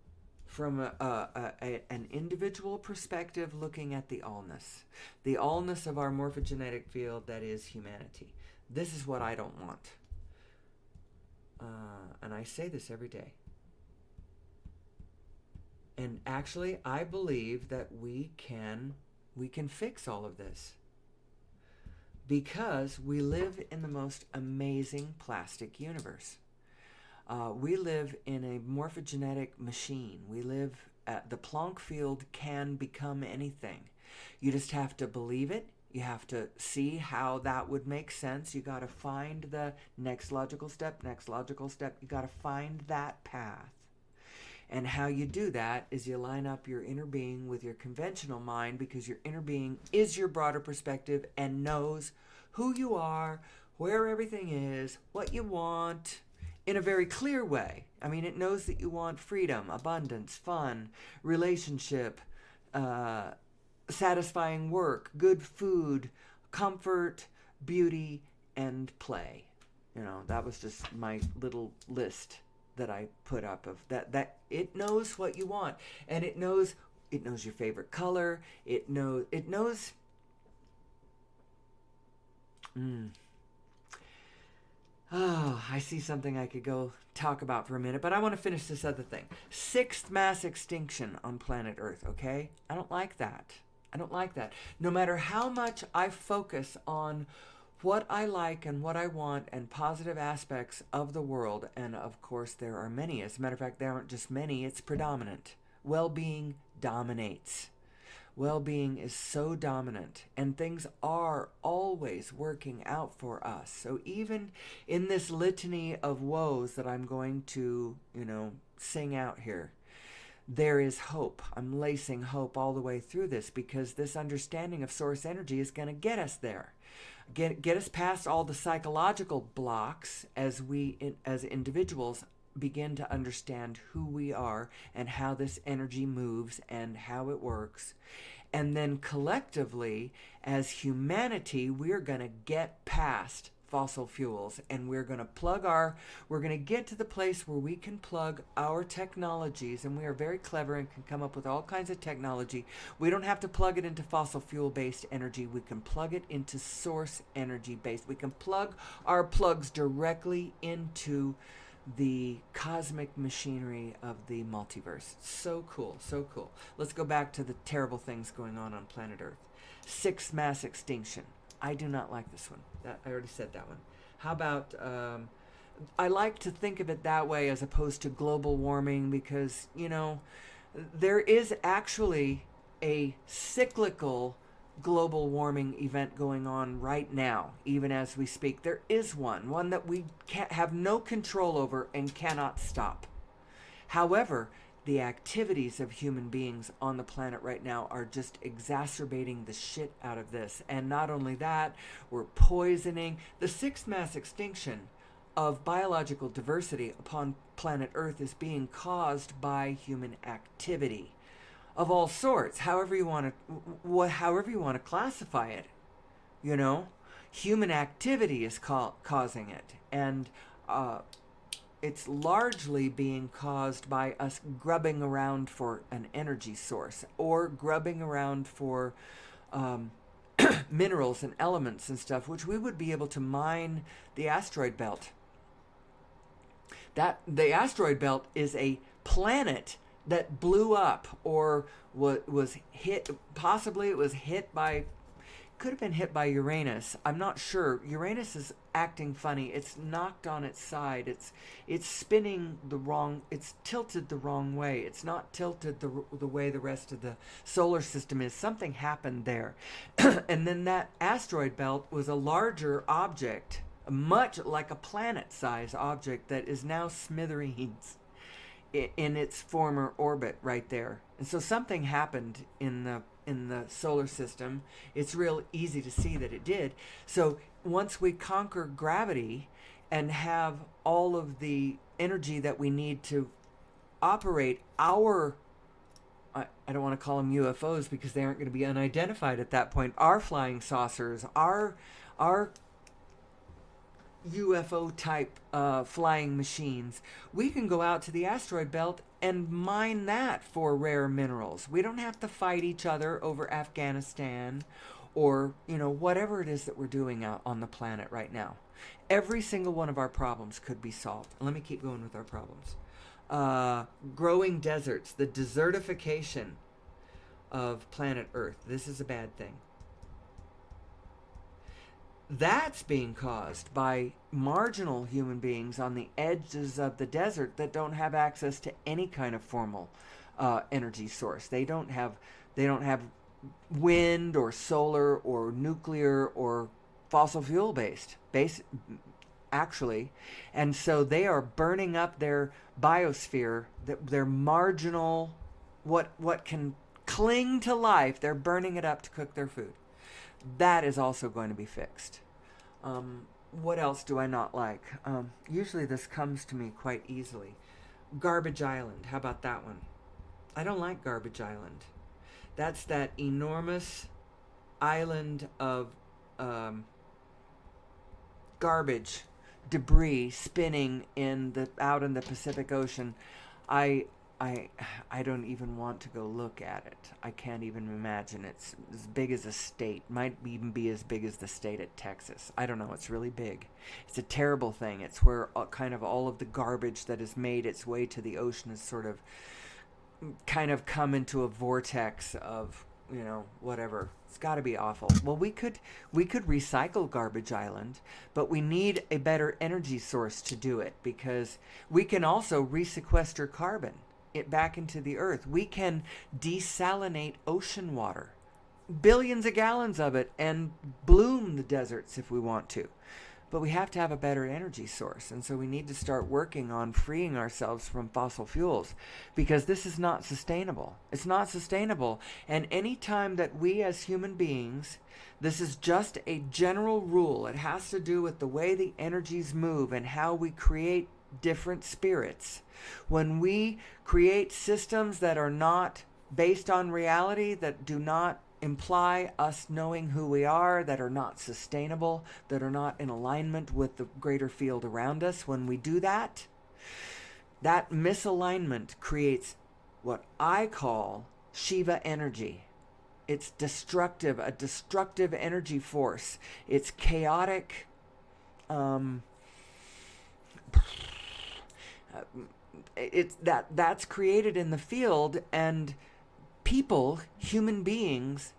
Speaker 1: from an individual perspective, looking at the allness of our morphogenetic field that is humanity. This is what I don't want. And I say this every day. And actually, I believe that we can fix all of this, because we live in the most amazing plastic universe. We live in a morphogenetic machine. The Planck field can become anything. You just have to believe it. You have to see how that would make sense. You got to find the next logical step. You got to find that path. And how you do that is you line up your inner being with your conventional mind, because your inner being is your broader perspective and knows who you are, where everything is, what you want, in a very clear way. I mean, it knows that you want freedom, abundance, fun, relationship, satisfying work, good food, comfort, beauty, and play. That was just my little list that I put up of that it knows what you want, and it knows your favorite color. It knows Oh, I see something I could go talk about for a minute, but I want to finish this other thing. 6th mass extinction on planet Earth, okay? I don't like that. No matter how much I focus on what I like and what I want and positive aspects of the world, and of course there are many. As a matter of fact, there aren't just many, it's predominant. Well-being dominates. Well-being is so dominant, and things are always working out for us. So even in this litany of woes that I'm going to, sing out here, there is hope. I'm lacing hope all the way through this, because this understanding of source energy is going to get us there. Get us past all the psychological blocks as we, as individuals, begin to understand who we are and how this energy moves and how it works. And then collectively, as humanity, we're going to get past fossil fuels, and we're going to get to the place where we can plug our technologies, and we are very clever and can come up with all kinds of technology. We don't have to plug it into fossil fuel based energy. We can plug it into source energy based. We can plug our plugs directly into the cosmic machinery of the multiverse. So cool. Let's go back to the terrible things going on planet Earth. 6th mass extinction. I do not like this one. I already said that one. How about, I like to think of it that way as opposed to global warming, because, there is actually a cyclical global warming event going on right now, even as we speak. There is one that we can't have no control over and cannot stop. However, the activities of human beings on the planet right now are just exacerbating the shit out of this. And not only that, we're poisoning. The sixth mass extinction of biological diversity upon planet Earth is being caused by human activity of all sorts, however you want to classify it. You know, human activity is causing it, and it's largely being caused by us grubbing around for an energy source, or grubbing around for minerals and elements and stuff, which we would be able to mine the asteroid belt. That the asteroid belt is a planet that blew up, or was hit. Possibly it was hit by, could have been hit by Uranus. I'm not sure. Uranus is acting funny. It's knocked on its side. It's spinning the wrong. It's tilted the wrong way. It's not tilted the way the rest of the solar system is. Something happened there, and then that asteroid belt was a larger object, much like a planet-sized object that is now smithereens in its former orbit right there. And so something happened in the solar system. It's real easy to see that it did. So once we conquer gravity and have all of the energy that we need to operate our, I don't want to call them UFOs because they aren't going to be unidentified at that point, our flying saucers, our UFO type flying machines, we can go out to the asteroid belt and mine that for rare minerals. We don't have to fight each other over Afghanistan or, whatever it is that we're doing out on the planet right now. Every single one of our problems could be solved. Let me keep going with our problems. Growing deserts, the desertification of planet Earth. This is a bad thing. That's being caused by marginal human beings on the edges of the desert that don't have access to any kind of formal energy source. They don't have wind or solar or nuclear or fossil fuel based actually, and so they are burning up their biosphere, their marginal what can cling to life. They're burning it up to cook their food. That is also going to be fixed. What else do I not like? Usually this comes to me quite easily. Garbage Island. How about that one? I don't like Garbage Island. That's that enormous island of garbage, debris spinning out in the Pacific Ocean. I don't even want to go look at it. I can't even imagine. It's as big as a state. Might even be as big as the state of Texas. I don't know. It's really big. It's a terrible thing. It's where kind of all of the garbage that has made its way to the ocean is sort of kind of come into a vortex of, whatever. It's got to be awful. Well, we could recycle Garbage Island, but we need a better energy source to do it, because we can also resequester carbon it back into the earth. We can desalinate ocean water, billions of gallons of it, and bloom the deserts if we want to. But we have to have a better energy source, and so we need to start working on freeing ourselves from fossil fuels, because this is not sustainable. It's not sustainable. And any time that we as human beings, this is just a general rule, it has to do with the way the energies move and how we create different spirits. When we create systems that are not based on reality, that do not imply us knowing who we are, that are not sustainable, that are not in alignment with the greater field around us, when we do that, that misalignment creates what I call Shiva energy. It's destructive, a destructive energy force. It's chaotic. It's that's created in the field, and people, human beings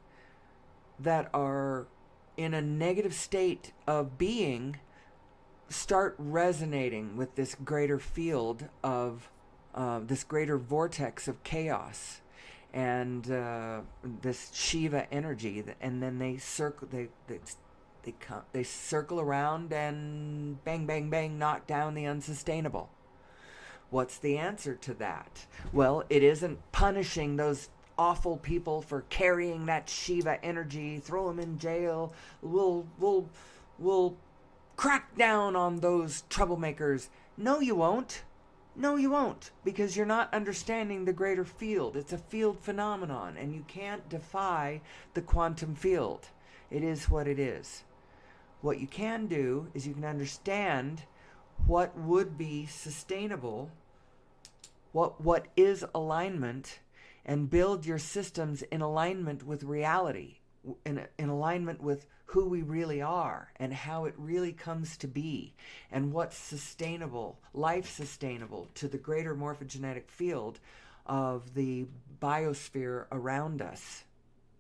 Speaker 1: that are in a negative state of being, start resonating with this greater field of this greater vortex of chaos and this Shiva energy, and then they circle around and bang, bang, bang, knock down the unsustainable. What's the answer to that? Well, it isn't punishing those awful people for carrying that Shiva energy, throw them in jail. We'll crack down on those troublemakers. No, you won't. No, you won't, because you're not understanding the greater field. It's a field phenomenon, and you can't defy the quantum field. It is what it is. What you can do is you can understand what would be sustainable, what is alignment, and build your systems in alignment with reality, in alignment with who we really are and how it really comes to be, and what's sustainable, life sustainable to the greater morphogenetic field of the biosphere around us,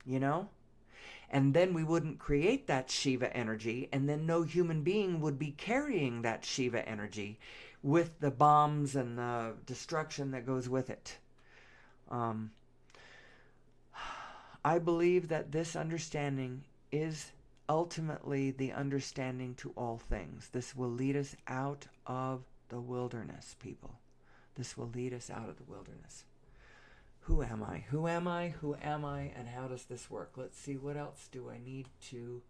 Speaker 1: you know? And then we wouldn't create that Shiva energy, and then no human being would be carrying that Shiva energy with the bombs and the destruction that goes with it. I believe that this understanding is ultimately the understanding to all things. This will lead us out of the wilderness, people. This will lead us out of the wilderness. Who am I? Who am I? Who am I? And how does this work? Let's see, what else do I need to...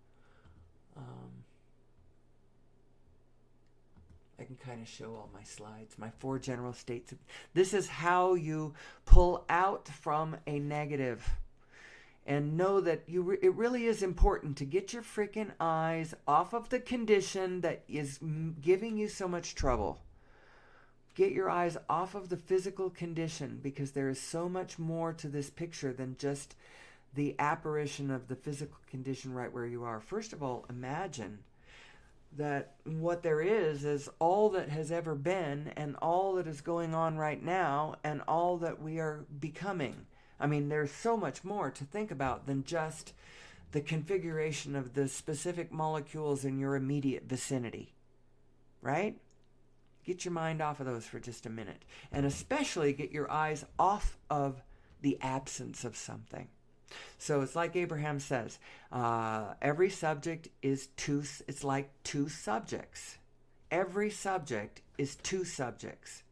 Speaker 1: I can kind of show all my slides, my 4 general states. This is how you pull out from a negative. And know that it really is important to get your freaking eyes off of the condition that is giving you so much trouble. Get your eyes off of the physical condition, because there is so much more to this picture than just the apparition of the physical condition right where you are. First of all, imagine that what there is all that has ever been, and all that is going on right now, and all that we are becoming. I mean, there's so much more to think about than just the configuration of the specific molecules in your immediate vicinity, right? Get your mind off of those for just a minute. And especially get your eyes off of the absence of something. So it's like Abraham says, every subject is it's like 2 subjects. Every subject is 2 subjects.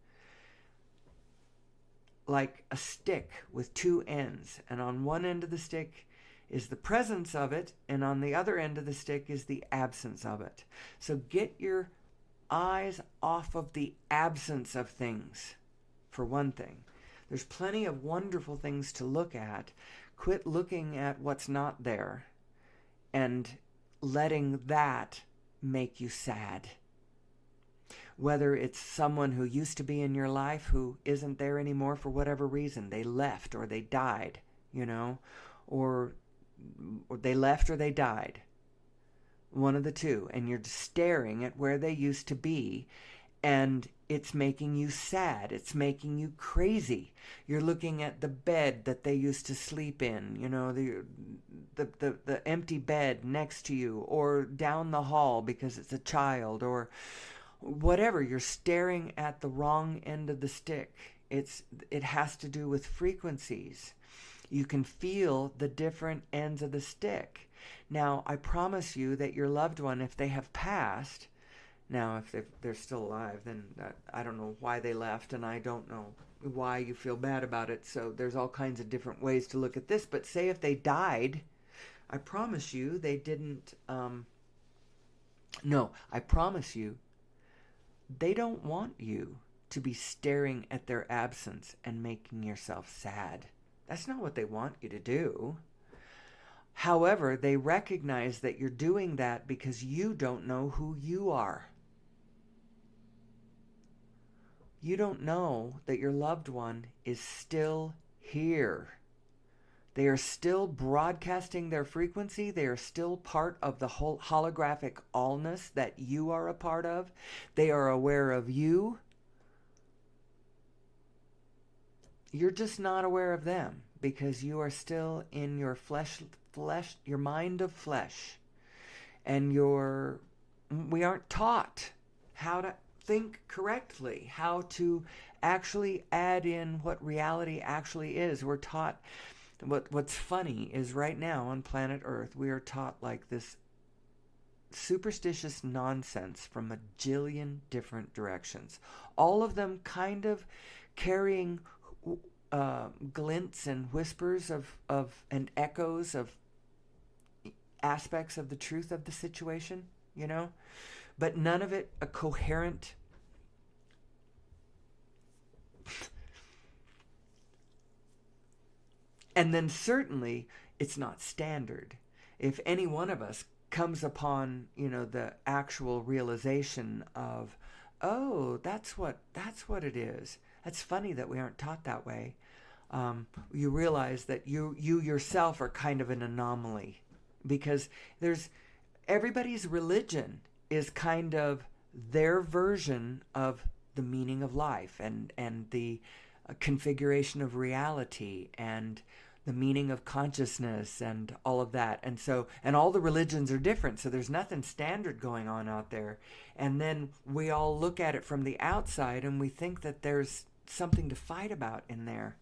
Speaker 1: Like a stick with 2 ends, and on one end of the stick is the presence of it, and on the other end of the stick is the absence of it. So get your eyes off of the absence of things, for one thing. There's plenty of wonderful things to look at. Quit looking at what's not there and letting that make you sad. Whether it's someone who used to be in your life who isn't there anymore for whatever reason. They left or they died, you know, or they left or they died. One of the two. And you're staring at where they used to be, and it's making you sad. It's making you crazy. You're looking at the bed that they used to sleep in, you know, the empty bed next to you, or down the hall because it's a child, or whatever. You're staring at the wrong end of the stick. It has to do with frequencies. You can feel the different ends of the stick. Now, I promise you that your loved one, if they have passed, now if they're still alive, then I don't know why they left, and I don't know why you feel bad about it. So there's all kinds of different ways to look at this. But say if they died, I promise you they didn't... No, I promise you they don't want you to be staring at their absence and making yourself sad. That's not what they want you to do. However, they recognize that you're doing that because you don't know who you are. You don't know that your loved one is still here. They are still broadcasting their frequency. They are still part of the whole holographic allness that you are a part of. They are aware of you. You're just not aware of them because you are still in your flesh, your mind of flesh. And we aren't taught how to think correctly, how to actually add in what reality actually is. We're taught... What's funny is right now on planet Earth, we are taught like this superstitious nonsense from a jillion different directions, all of them kind of carrying glints and whispers of and echoes of aspects of the truth of the situation, you know, but none of it a coherent and then certainly it's not standard. If any one of us comes upon, you know, the actual realization of, oh, that's what it is. That's funny that we aren't taught that way. You realize that you yourself are kind of an anomaly, because everybody's religion is kind of their version of the meaning of life and the configuration of reality and the meaning of consciousness and all of that. And so, and all the religions are different, so there's nothing standard going on out there. And then we all look at it from the outside and we think that there's something to fight about in there.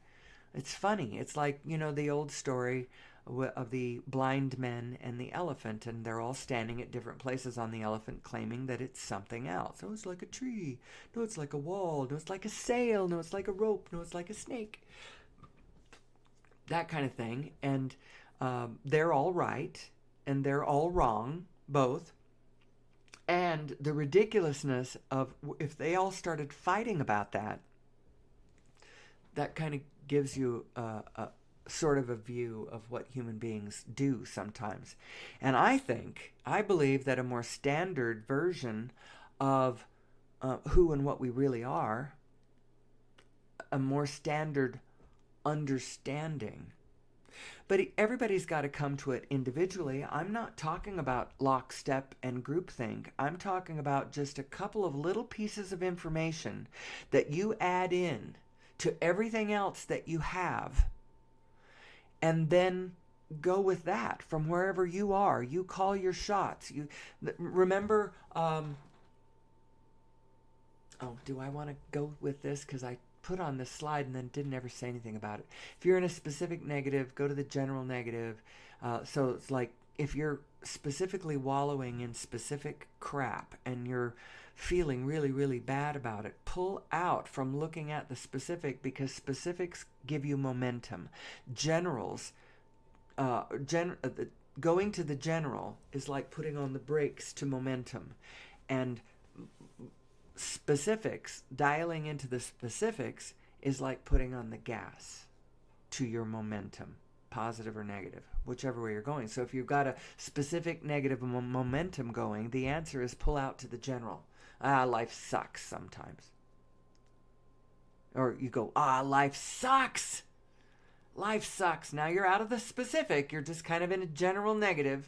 Speaker 1: It's funny. It's like, you know, the old story of the blind men and the elephant, and they're all standing at different places on the elephant claiming that it's something else. Oh, it's like a tree. No, it's like a wall. No, it's like a sail. No, it's like a rope. No, it's like a snake. That kind of thing. And they're all right and they're all wrong, both. And the ridiculousness of if they all started fighting about that, that kind of gives you a sort of a view of what human beings do sometimes. And I believe that a more standard version of who and what we really are, a more standard understanding. But everybody's got to come to it individually. I'm not talking about lockstep and groupthink. I'm talking about just a couple of little pieces of information that you add in to everything else that you have, and then go with that from wherever you are. You call your shots. You remember. Do I want to go with this? Because I put on this slide and then didn't ever say anything about it. If you're in a specific negative, go to the general negative. So it's like if you're specifically wallowing in specific crap and you're feeling really, really bad about it, pull out from looking at the specific, because specifics give you momentum. Generals, going to the general is like putting on the brakes to momentum. And specifics, dialing into the specifics, is like putting on the gas to your momentum, positive or negative, whichever way you're going. So if you've got a specific negative momentum going, the answer is pull out to the general. Life sucks sometimes. Or you go, life sucks. Life sucks. Now you're out of the specific. You're just kind of in a general negative.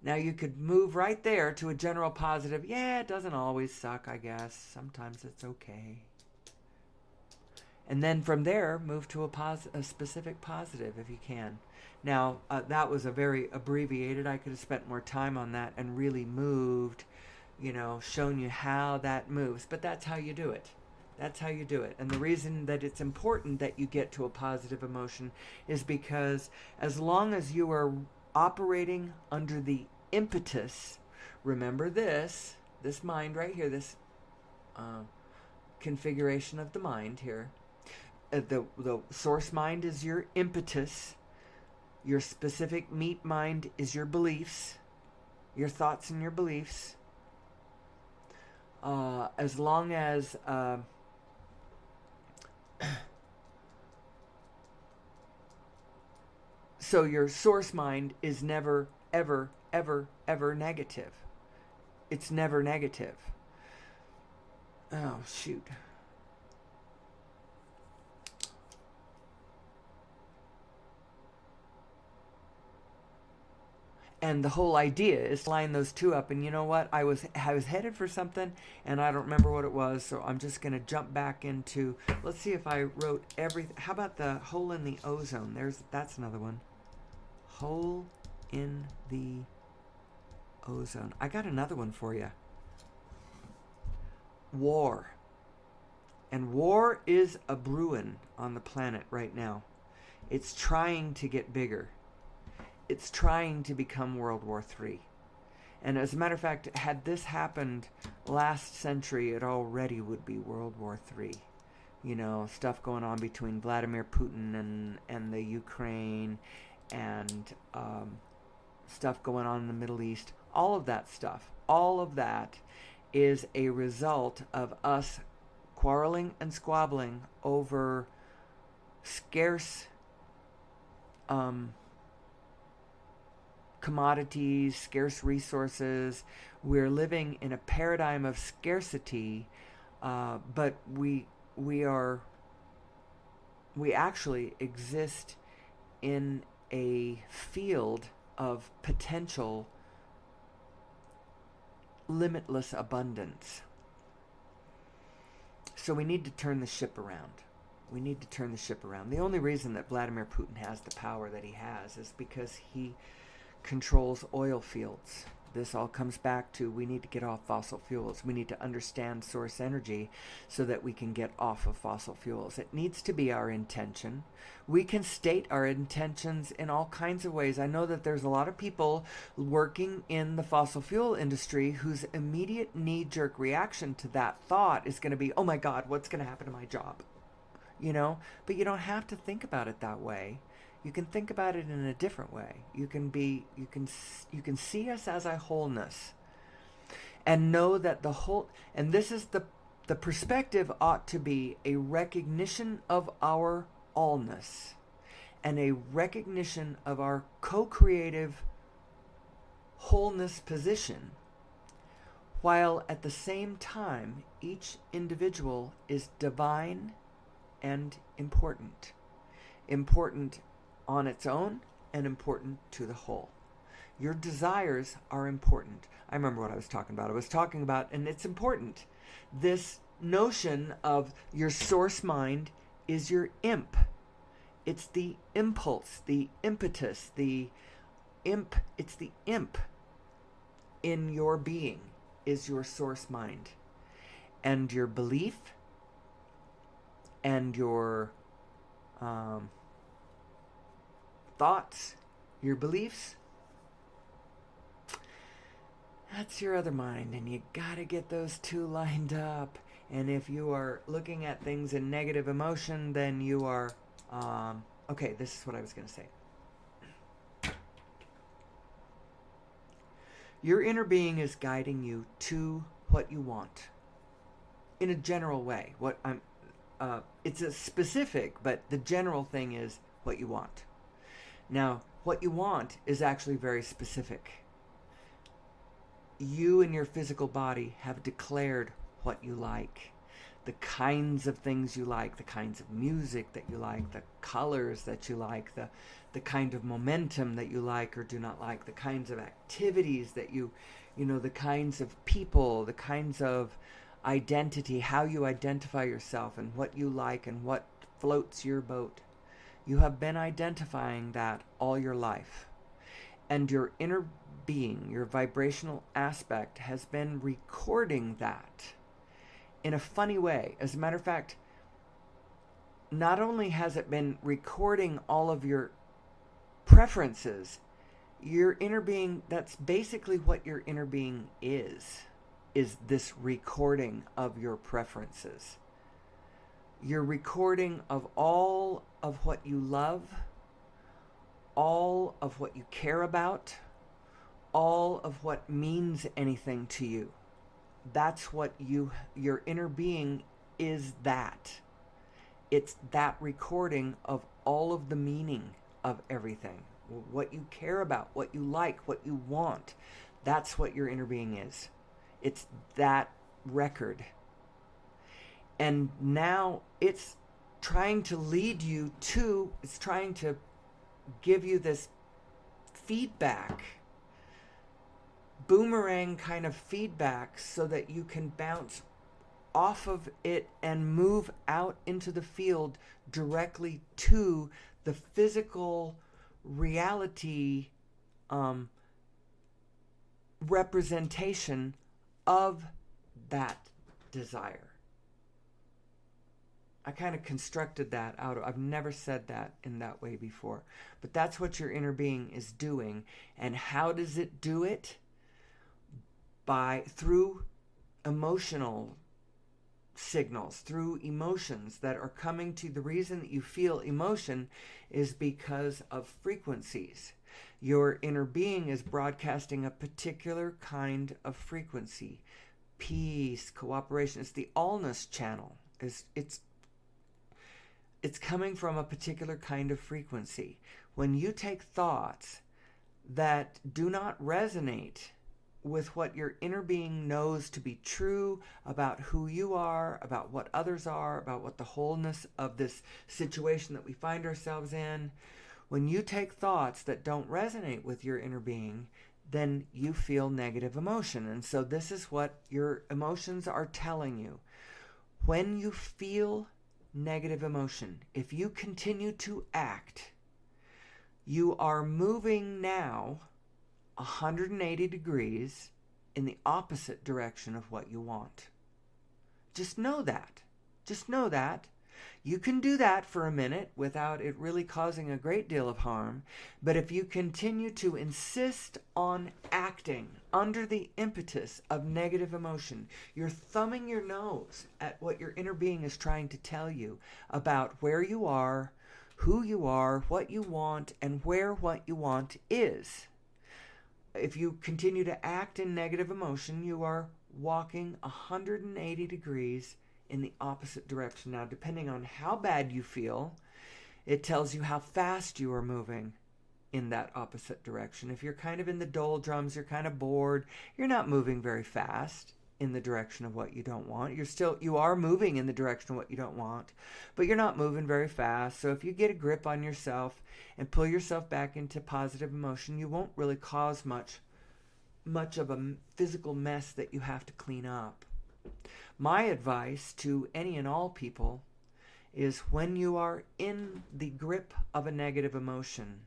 Speaker 1: Now you could move right there to a general positive. Yeah, it doesn't always suck, I guess. Sometimes it's okay. And then from there, move to a specific positive if you can. Now, that was a very abbreviated. I could have spent more time on that and really moved, shown you how that moves. But that's how you do it. That's how you do it. And the reason that it's important that you get to a positive emotion is because as long as you are operating under the impetus, remember this mind right here, this configuration of the mind here. The source mind is your impetus. Your specific meat mind is your beliefs, your thoughts and your beliefs. As long as so your source mind is never, ever, ever, ever negative. It's never negative. Oh, shoot. And the whole idea is to line those two up. And you know what? I was headed for something, and I don't remember what it was. So I'm just going to jump back into. Let's see if I wrote everything. How about the hole in the ozone? That's another one. Hole in the ozone. I got another one for you. War. And war is a brewing on the planet right now. It's trying to get bigger. It's trying to become World War III. And as a matter of fact, had this happened last century, it already would be World War III. Stuff going on between Vladimir Putin and the Ukraine, and stuff going on in the Middle East. All of that stuff, all of that is a result of us quarreling and squabbling over scarce commodities, scarce resources. We're living in a paradigm of scarcity, but we actually exist in a field of potential limitless abundance. So we need to turn the ship around. We need to turn the ship around. The only reason that Vladimir Putin has the power that he has is because he controls oil fields. This all comes back to, we need to get off fossil fuels. We need to understand source energy so that we can get off of fossil fuels. It needs to be our intention. We can state our intentions in all kinds of ways. I know that there's a lot of people working in the fossil fuel industry whose immediate knee-jerk reaction to that thought is going to be, oh my God, what's going to happen to my job? But you don't have to think about it that way. You can think about it in a different way. You can see us as a wholeness, and know that the whole, and this is the perspective ought to be a recognition of our allness and a recognition of our co-creative wholeness position, while at the same time each individual is divine and important on its own and important to the whole. Your desires are important. I remember what I was talking about. I was talking about, and it's important, this notion of your source mind is your imp. It's the impulse, the impetus, it's the imp in your being is your source mind. And your belief and your thoughts, your beliefs, that's your other mind, and you gotta get those two lined up. And if you are looking at things in negative emotion, then you are okay, this is what I was going to say. Your inner being is guiding you to what you want in a general way. It's a specific, but the general thing is what you want. Now, what you want is actually very specific. You and your physical body have declared what you like, the kinds of things you like, the kinds of music that you like, the colors that you like, the kind of momentum that you like or do not like, the kinds of activities that the kinds of people, the kinds of identity, how you identify yourself and what you like and what floats your boat. You have been identifying that all your life. And your inner being, your vibrational aspect, has been recording that in a funny way. As a matter of fact, not only has it been recording all of your preferences, your inner being, that's basically what your inner being is this recording of your preferences. Your recording of all of what you love, all of what you care about, all of what means anything to you. That's what your inner being is. That it's that recording of all of the meaning of everything, what you care about, what you like, what you want. That's what your inner being is. It's that record. And now it's trying to lead you to, it's trying to give you this feedback, boomerang kind of feedback, so that you can bounce off of it and move out into the field directly to the physical reality representation of that desire. I kind of constructed that out. I've never said that in that way before. But that's what your inner being is doing. And how does it do it? through emotional signals, through emotions that are coming to. The reason that you feel emotion is because of frequencies. Your inner being is broadcasting a particular kind of frequency. Peace, cooperation. It's the allness channel. It's coming from a particular kind of frequency. When you take thoughts that do not resonate with what your inner being knows to be true about who you are, about what others are, about what the wholeness of this situation that we find ourselves in, when you take thoughts that don't resonate with your inner being, then you feel negative emotion. And so this is what your emotions are telling you. When you feel negative emotion, if you continue to act, you are moving now 180 degrees in the opposite direction of what you want. Just know that. Just know that. You can do that for a minute without it really causing a great deal of harm. But if you continue to insist on acting under the impetus of negative emotion, you're thumbing your nose at what your inner being is trying to tell you about where you are, who you are, what you want, and where what you want is. If you continue to act in negative emotion, you are walking 180 degrees in the opposite direction. Now, depending on how bad you feel, it tells you how fast you are moving in that opposite direction. If you're kind of in the doldrums, you're kind of bored, you're not moving very fast in the direction of what you don't want. You are moving in the direction of what you don't want, but you're not moving very fast. So if you get a grip on yourself and pull yourself back into positive emotion, you won't really cause much of a physical mess that you have to clean up. My advice to any and all people is, when you are in the grip of a negative emotion,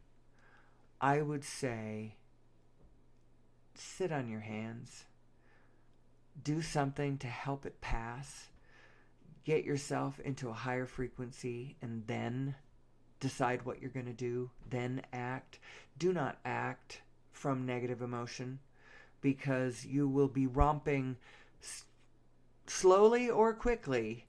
Speaker 1: I would say, sit on your hands. Do something to help it pass. Get yourself into a higher frequency and then decide what you're going to do. Then act. Do not act from negative emotion, because you will be romping slowly or quickly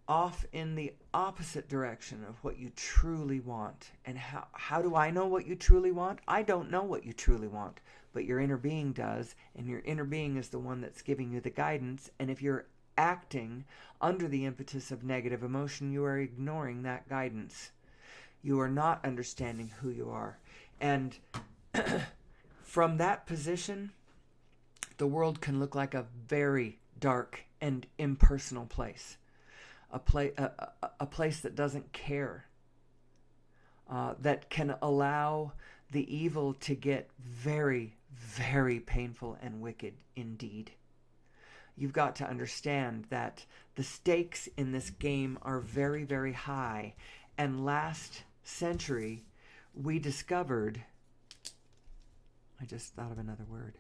Speaker 1: off in the opposite direction of what you truly want. And how do I know what you truly want? I don't know what you truly want, but your inner being does, and your inner being is the one that's giving you the guidance. And if you're acting under the impetus of negative emotion, you are ignoring that guidance. You are not understanding who you are. And from that position, the world can look like a very dark and impersonal place. A place that doesn't care, that can allow the evil to get very, very painful and wicked indeed. You've got to understand that the stakes in this game are very, very high. And last century, we discovered, I just thought of another word.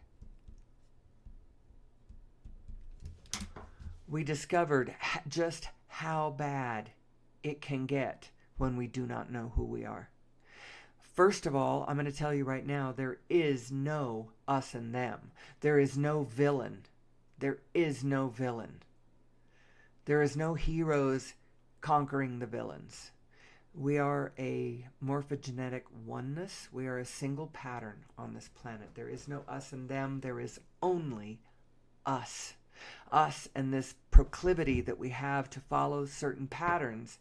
Speaker 1: We discovered just how bad it can get when we do not know who we are. First of all, I'm going to tell you right now, there is no us and them. There is no villain. There is no villain. There is no heroes conquering the villains. We are a morphogenetic oneness. We are a single pattern on this planet. There is no us and them. There is only us. Us and this proclivity that we have to follow certain patterns.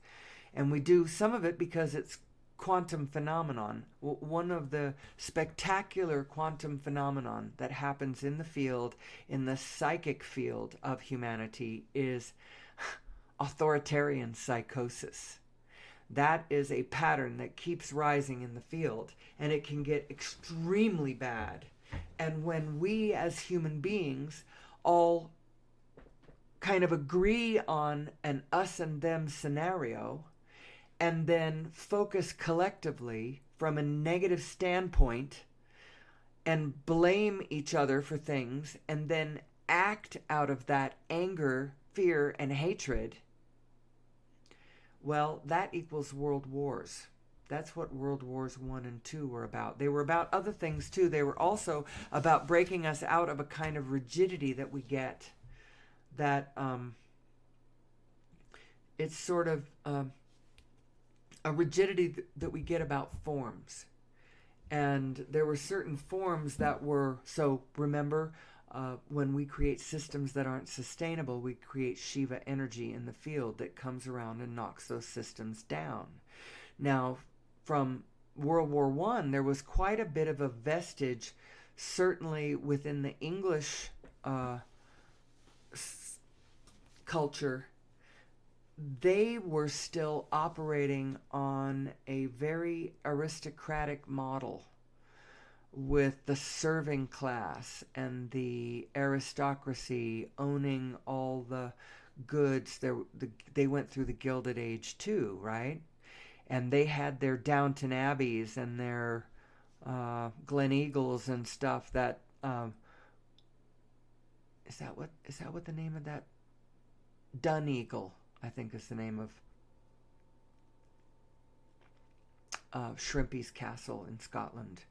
Speaker 1: And we do some of it because it's quantum phenomenon. One of the spectacular quantum phenomenon that happens in the field, in the psychic field of humanity, is authoritarian psychosis. That is a pattern that keeps rising in the field, and it can get extremely bad. And when we as human beings all kind of agree on an us and them scenario, and then focus collectively from a negative standpoint and blame each other for things, and then act out of that anger, fear, and hatred, well, that equals world wars. That's what World Wars One and Two were about. They were about other things too. They were also about breaking us out of a kind of rigidity that we get. That it's sort of a rigidity that we get about forms. And there were certain forms that were, so remember, when we create systems that aren't sustainable, we create Shiva energy in the field that comes around and knocks those systems down. Now, from World War One, there was quite a bit of a vestige, certainly within the English culture. They were still operating on a very aristocratic model with the serving class and the aristocracy owning all the goods. They went through the Gilded Age too, right? And they had their Downton Abbeys and their Gleneagles and stuff. That is that what the name of that? Doneagle, I think, is the name of Shrimpy's Castle in Scotland.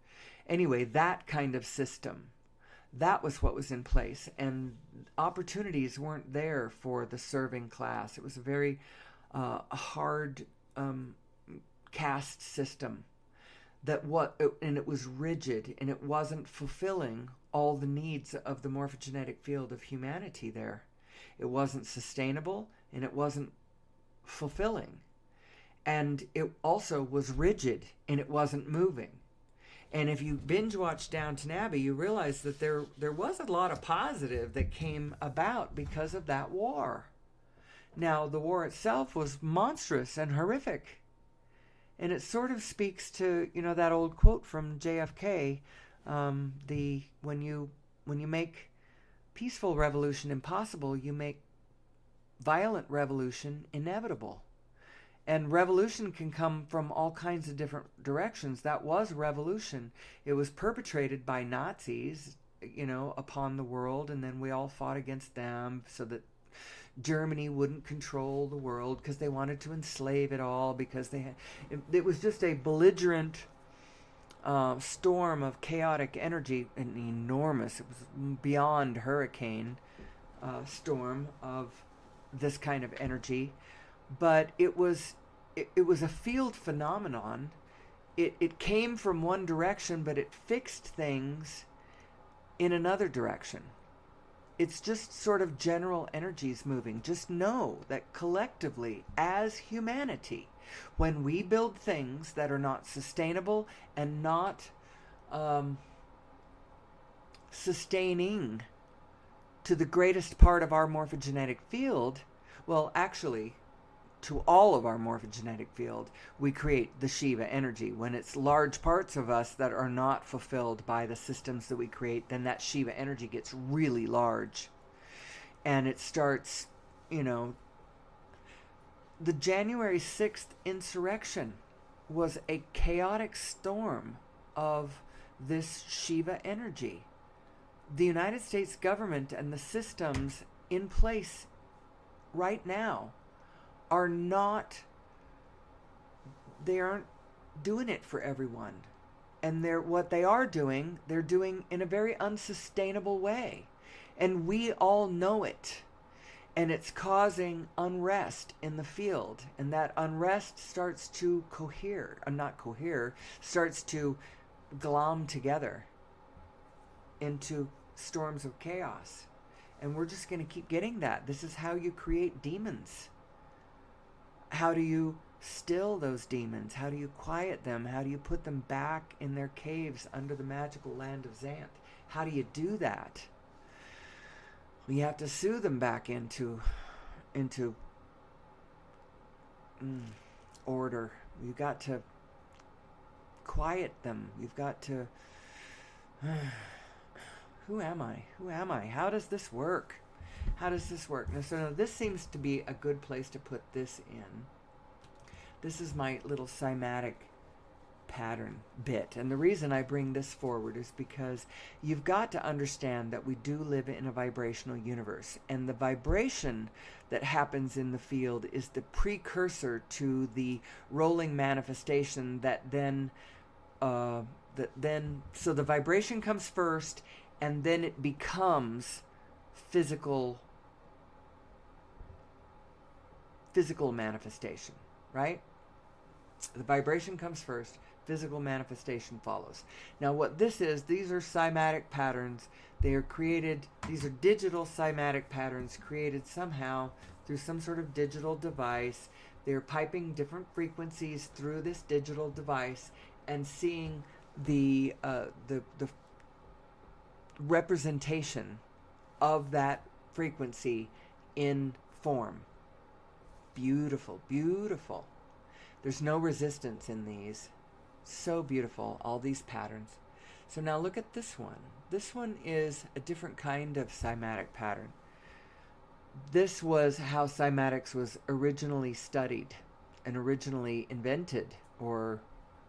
Speaker 1: Anyway, that kind of system, that was what was in place, and opportunities weren't there for the serving class. It was a very hard caste system and it was rigid, and it wasn't fulfilling all the needs of the morphogenetic field of humanity there. It wasn't sustainable, and it wasn't fulfilling. And it also was rigid, and it wasn't moving. And if you binge watch Downton Abbey, you realize that there was a lot of positive that came about because of that war. Now, the war itself was monstrous and horrific. And it sort of speaks to, that old quote from JFK, when you make peaceful revolution impossible, you make violent revolution inevitable. And revolution can come from all kinds of different directions. That was revolution. It was perpetrated by Nazis, upon the world, and then we all fought against them so that Germany wouldn't control the world because they wanted to enslave it all, because it was just a belligerent storm of chaotic energy, an enormous, it was beyond hurricane storm of this kind of energy. But it was a field phenomenon. It came from one direction, but it fixed things in another direction. It's just sort of general energies moving. Just know that collectively, as humanity, when we build things that are not sustainable and not sustaining to the greatest part of our morphogenetic field, well, actually, to all of our morphogenetic field, we create the Shiva energy. When it's large parts of us that are not fulfilled by the systems that we create, then that Shiva energy gets really large. And it starts, the January 6th insurrection was a chaotic storm of this Shiva energy. The United States government and the systems in place right now aren't doing it for everyone. And what they are doing, they're doing in a very unsustainable way. And we all know it. And it's causing unrest in the field. And that unrest starts to starts to glom together into storms of chaos. And we're just going to keep getting that. This is how you create demons. How do you still those demons? How do you quiet them? How do you put them back in their caves under the magical land of Xanth? How do you do that? Well, you have to soothe them back into order. You've got to quiet them. You've got to... Who am I? How does this work? So this seems to be a good place to put this in. This is my little cymatic pattern bit. And the reason I bring this forward is because you've got to understand that we do live in a vibrational universe. And the vibration that happens in the field is the precursor to the rolling manifestation that then, so the vibration comes first, and then it becomes physical manifestation, right? The vibration comes first, physical manifestation follows. Now what this is, these are cymatic patterns. They are created, these are digital cymatic patterns created somehow through some sort of digital device. They're piping different frequencies through this digital device and seeing the representation of that frequency in form. Beautiful, beautiful. There's no resistance in these. So beautiful, all these patterns. So now look at this one. This one is a different kind of cymatic pattern. This was how cymatics was originally studied and originally invented or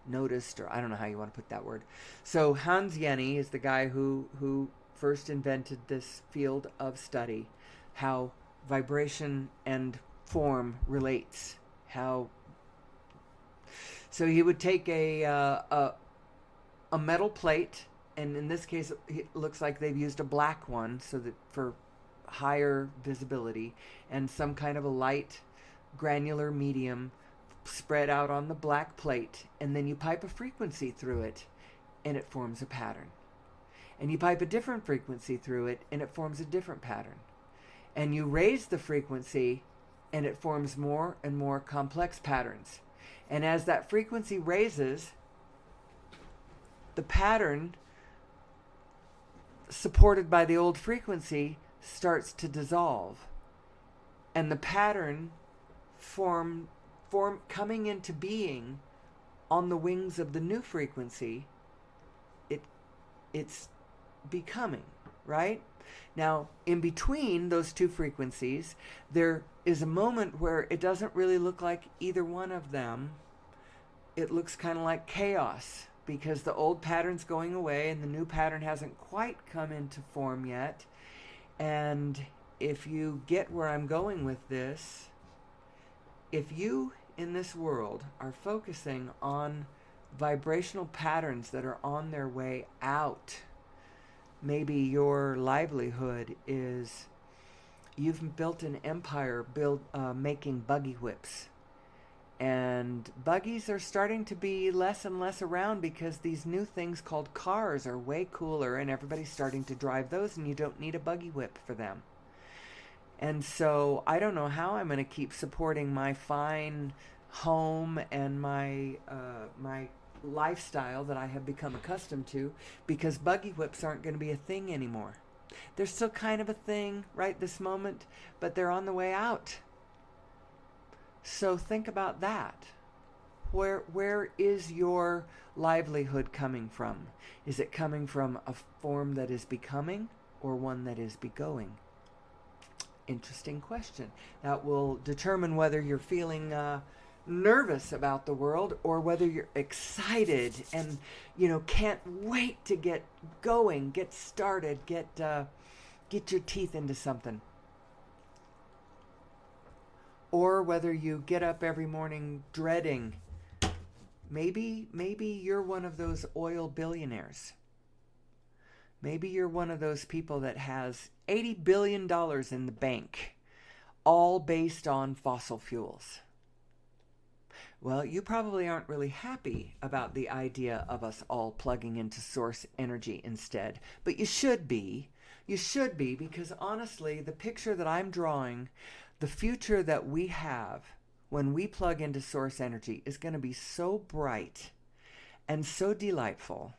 Speaker 1: noticed, or I don't know how you want to put that word. So Hans Jenny is the guy who first invented this field of study, how vibration and form relates, how. So he would take a metal plate, and in this case it looks like they've used a black one so that for higher visibility, and some kind of a light granular medium spread out on the black plate, and then you pipe a frequency through it and it forms a pattern. And you pipe a different frequency through it and it forms a different pattern. And you raise the frequency and it forms more and more complex patterns. And as that frequency raises, the pattern supported by the old frequency starts to dissolve. And the pattern form coming into being on the wings of the new frequency, it's becoming, right? Now, in between those two frequencies, there is a moment where it doesn't really look like either one of them. It looks kind of like chaos, because the old pattern's going away and the new pattern hasn't quite come into form yet. And if you get where I'm going with this, if you in this world are focusing on vibrational patterns that are on their way out, maybe your livelihood is you've built an empire making buggy whips. And buggies are starting to be less and less around because these new things called cars are way cooler, and everybody's starting to drive those, and you don't need a buggy whip for them. And so I don't know how I'm going to keep supporting my fine home and my lifestyle that I have become accustomed to, because buggy whips aren't going to be a thing anymore. They're still kind of a thing right this moment, but they're on the way out. So think about that. Where is your livelihood coming from? Is it coming from a form that is becoming or one that is begoing? Interesting question. That will determine whether you're feeling nervous about the world or whether you're excited and can't wait to get going, get started, get your teeth into something. Or whether you get up every morning dreading. Maybe you're one of those oil billionaires. Maybe you're one of those people that has $80 billion in the bank, all based on fossil fuels. Well, you probably aren't really happy about the idea of us all plugging into source energy instead. But you should be. You should be, because honestly, the picture that I'm drawing, the future that we have when we plug into source energy is going to be so bright and so delightful,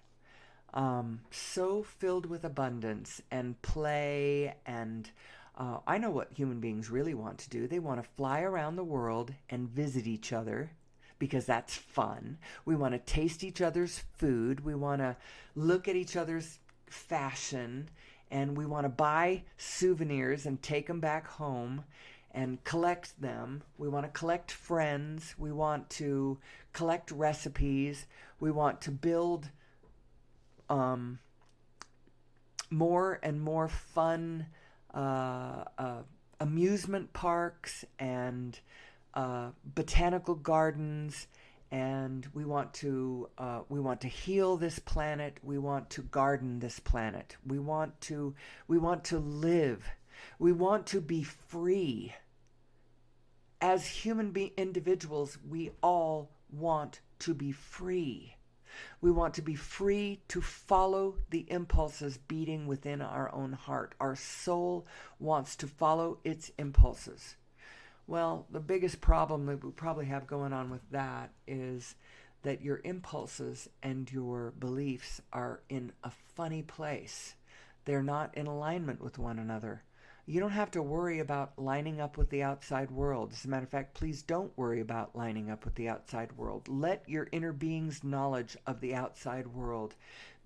Speaker 1: so filled with abundance and play. And I know what human beings really want to do. They want to fly around the world and visit each other, because that's fun. We want to taste each other's food. We want to look at each other's fashion, and we want to buy souvenirs and take them back home. and collect them. We want to collect friends. We want to collect recipes. We want to build more and more fun amusement parks and botanical gardens, and we want to heal this planet. We want to garden this planet. We want to live. We want to be free. As individuals, we all want to be free. We want to be free to follow the impulses beating within our own heart. Our soul wants to follow its impulses. Well, the biggest problem that we probably have going on with that is that your impulses and your beliefs are in a funny place. They're not in alignment with one another. You don't have to worry about lining up with the outside world. As a matter of fact, please don't worry about lining up with the outside world. Let your inner being's knowledge of the outside world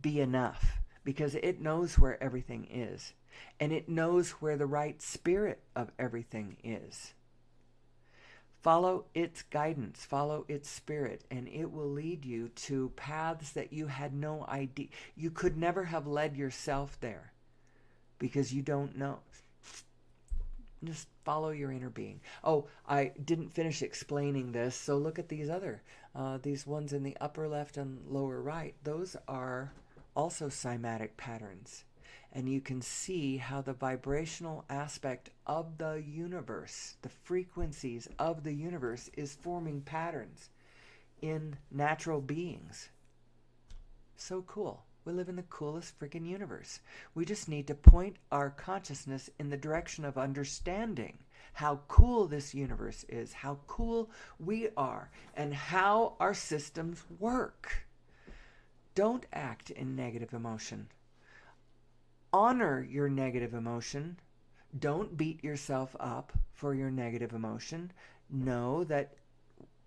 Speaker 1: be enough, because it knows where everything is, and it knows where the right spirit of everything is. Follow its guidance, follow its spirit, and it will lead you to paths that you had no idea. You could never have led yourself there because you don't know. Just follow your inner being. Oh, I didn't finish explaining this, so look at these ones in the upper left and lower right. Those are also cymatic patterns. And you can see how the vibrational aspect of the universe, the frequencies of the universe, is forming patterns in natural beings. So cool. We live in the coolest freaking universe. We just need to point our consciousness in the direction of understanding how cool this universe is, how cool we are, and how our systems work. Don't act in negative emotion. Honor your negative emotion. Don't beat yourself up for your negative emotion. Know that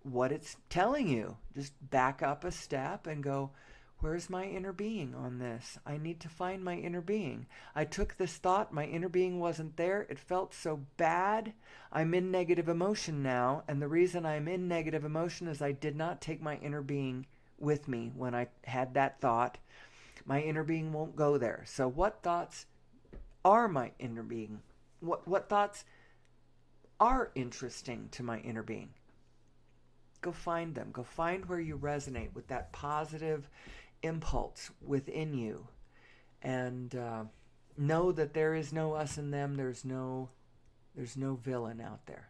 Speaker 1: what it's telling you. Just back up a step and go, where's my inner being on this? I need to find my inner being. I took this thought, my inner being wasn't there. It felt so bad. I'm in negative emotion now, and the reason I'm in negative emotion is I did not take my inner being with me when I had that thought. My inner being won't go there. So what thoughts are my inner being? What thoughts are interesting to my inner being? Go find them. Go find where you resonate with that positive impulse within you, and know that there is no us and them. There's no villain out there,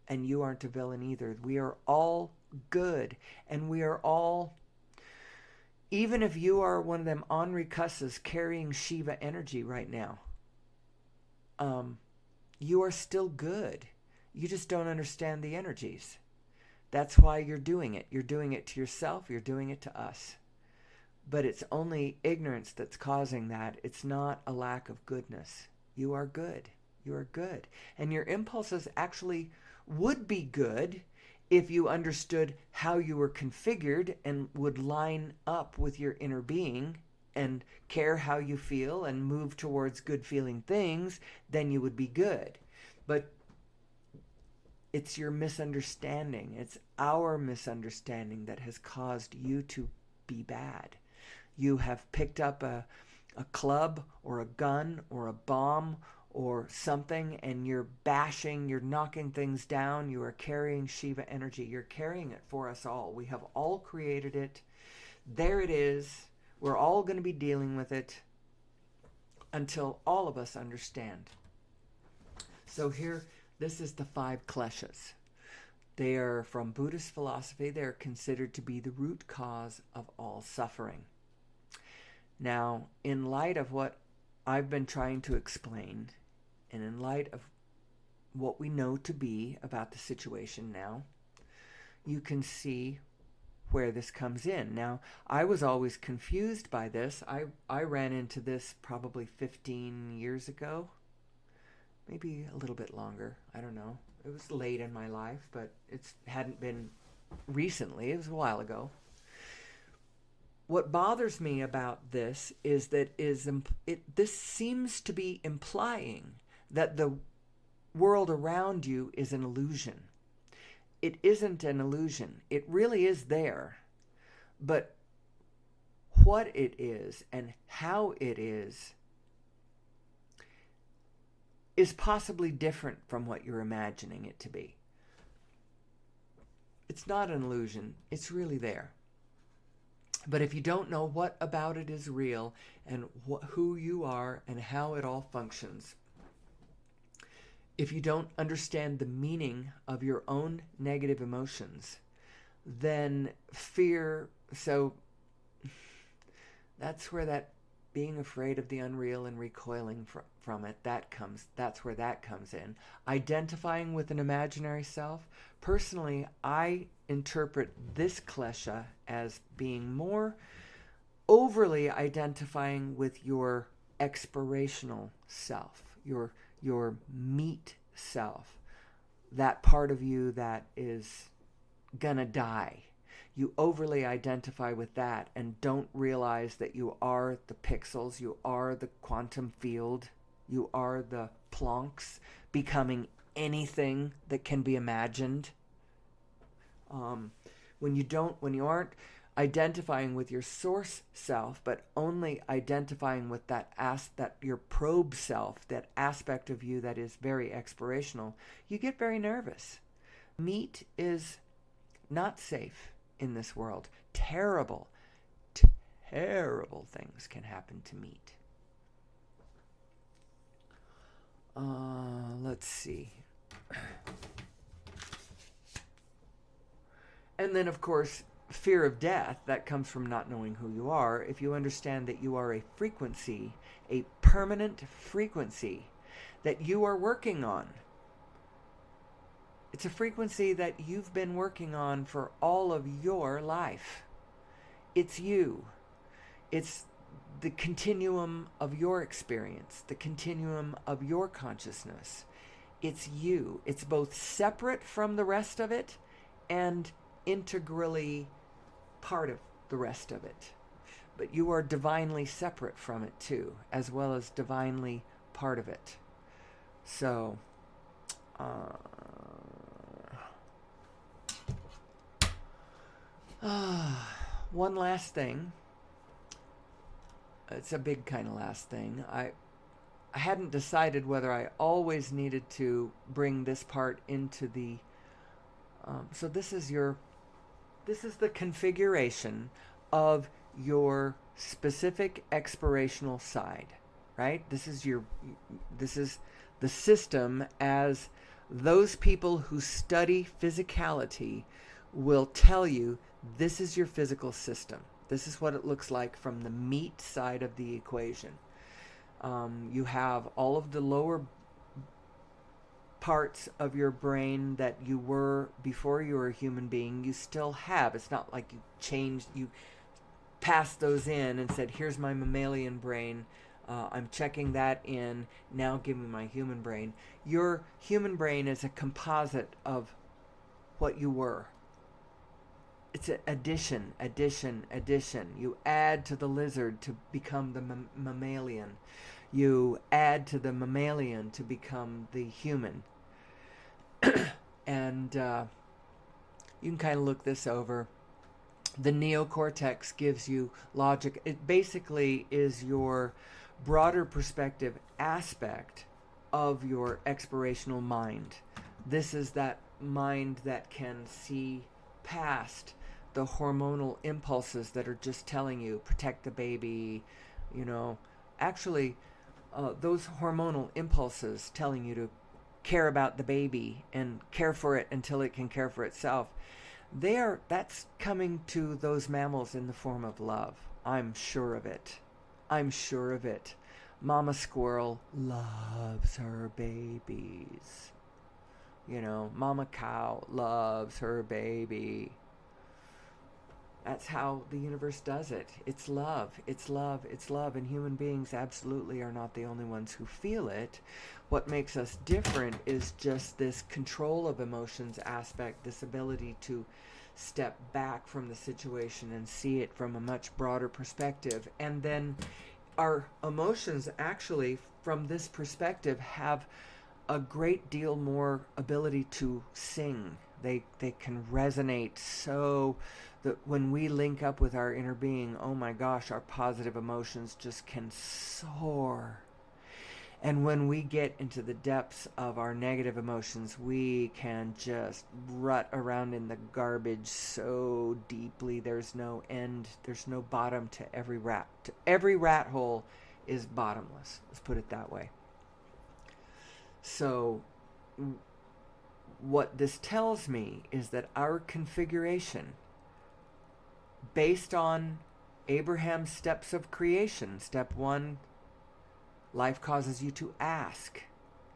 Speaker 1: and you aren't a villain either. We are all good, and we are all, even if you are one of them Henri cusses carrying Shiva energy right now, you are still good. You just don't understand the energies. That's why you're doing it. You're doing it to yourself. You're doing it to us. But it's only ignorance that's causing that. It's not a lack of goodness. You are good. You are good. And your impulses actually would be good if you understood how you were configured and would line up with your inner being and care how you feel and move towards good feeling things. Then you would be good. But it's your misunderstanding. It's our misunderstanding that has caused you to be bad. You have picked up a club or a gun or a bomb or something, and you're bashing, you're knocking things down. You are carrying Shiva energy. You're carrying it for us all. We have all created it. There it is. We're all going to be dealing with it until all of us understand. So here, this is the 5 kleshas. They are from Buddhist philosophy. They are considered to be the root cause of all suffering. Now, in light of what I've been trying to explain, and in light of what we know to be about the situation now, you can see where this comes in. Now, I was always confused by this. I ran into this probably 15 years ago, maybe a little bit longer. I don't know. It was late in my life, but it hadn't been recently. It was a while ago. What bothers me about this is that this seems to be implying that the world around you is an illusion. It isn't an illusion. It really is there. But what it is and how it is possibly different from what you're imagining it to be. It's not an illusion. It's really there. But if you don't know what about it is real and who you are and how it all functions, if you don't understand the meaning of your own negative emotions, then fear, so that's where that being afraid of the unreal and recoiling from it, that's where that comes in. Identifying with an imaginary self. Personally, I interpret this klesha as being more overly identifying with your expirational self, your meat self, that part of you that is gonna die. You overly identify with that and don't realize that you are the pixels, you are the quantum field, you are the Plancks becoming anything that can be imagined. When you aren't identifying with your source self, but only identifying with that your probe self, that aspect of you that is very expirational, you get very nervous. Meat is not safe in this world. Terrible things can happen to meat. Let's see. And then, of course, fear of death, that comes from not knowing who you are. If you understand that you are a frequency, a permanent frequency that you are working on. It's a frequency that you've been working on for all of your life. It's you. It's the continuum of your experience, the continuum of your consciousness. It's you. It's both separate from the rest of it and integrally part of the rest of it. But you are divinely separate from it too, as well as divinely part of it. So, one last thing. It's a big kind of last thing. I hadn't decided whether I always needed to bring this part into the... so this is the configuration of your specific expirational side, right? This is the system as those people who study physicality will tell you this is your physical system. This is what it looks like from the meat side of the equation. You have all of the lower parts of your brain that you were before you were a human being. You still have. It's not like you passed those in and said, here's my mammalian brain. I'm checking that in. Now give me my human brain. Your human brain is a composite of what you were. It's an addition. You add to the lizard to become the mammalian. You add to the mammalian to become the human. And you can kind of look this over. The neocortex gives you logic. It basically is your broader perspective aspect of your expirational mind. This is that mind that can see past the hormonal impulses that are just telling you, protect the baby, Actually, those hormonal impulses telling you to care about the baby and care for it until it can care for itself, that's coming to those mammals in the form of love. I'm sure of it. Mama squirrel loves her babies. Mama cow loves her baby. That's how the universe does it. It's love. And human beings absolutely are not the only ones who feel it. What makes us different is just this control of emotions aspect, this ability to step back from the situation and see it from a much broader perspective. And then our emotions actually, from this perspective, have a great deal more ability to sing. They can resonate so that when we link up with our inner being, oh my gosh, our positive emotions just can soar. And when we get into the depths of our negative emotions, we can just rut around in the garbage so deeply. There's no end. There's no bottom to every rat. Every rat hole is bottomless. Let's put it that way. So what this tells me is that our configuration, based on Abraham's steps of creation, step 1, life causes you to ask.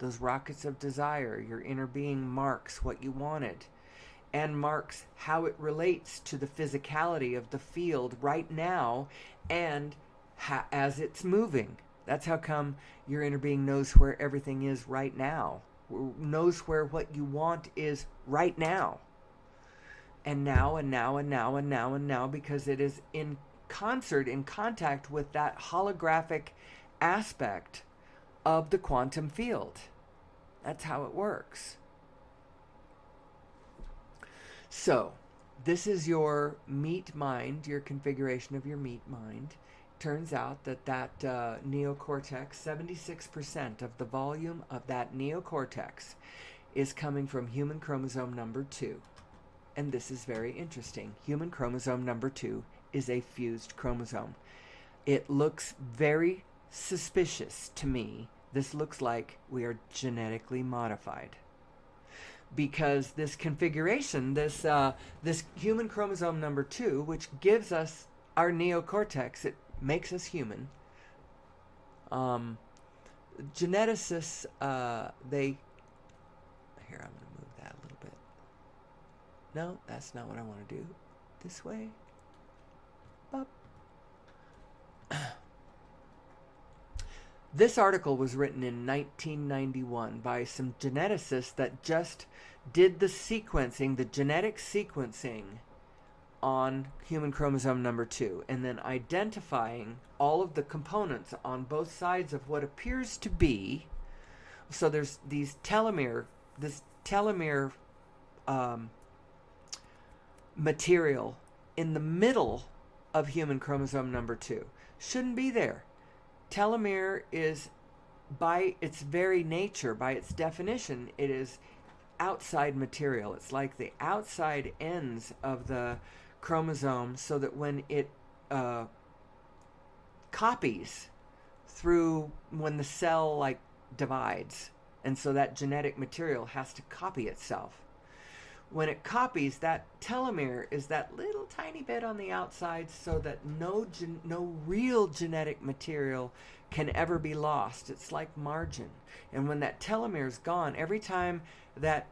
Speaker 1: Those rockets of desire, your inner being marks what you wanted and marks how it relates to the physicality of the field right now and as it's moving. That's how come your inner being knows where everything is right now, knows where what you want is right now. And now, and now, and now, and now, and now, because it is in concert, in contact with that holographic aspect of the quantum field. That's how it works. So, this is your meat mind, your configuration of your meat mind. Turns out that neocortex, 76% of the volume of that neocortex is coming from human chromosome number 2. And this is very interesting. Human chromosome number 2 is a fused chromosome. It looks very suspicious to me. This looks like we are genetically modified. Because this configuration, this human chromosome number 2, which gives us our neocortex, it makes us human. Geneticists, here, I'm going to move that a little bit. No, that's not what I want to do. This way. Up. This article was written in 1991 by some geneticists that just did the sequencing, the genetic sequencing on human chromosome number 2, and then identifying all of the components on both sides of what appears to be, so there's this telomere material in the middle of human chromosome number 2. Shouldn't be there. Telomere is, by its very nature, by its definition, it is outside material. It's like the outside ends of the chromosome, so that when it copies through, when the cell divides, and so that genetic material has to copy itself. When it copies, that telomere is that little tiny bit on the outside, so that no real genetic material can ever be lost. It's like margin. And when that telomere is gone, every time that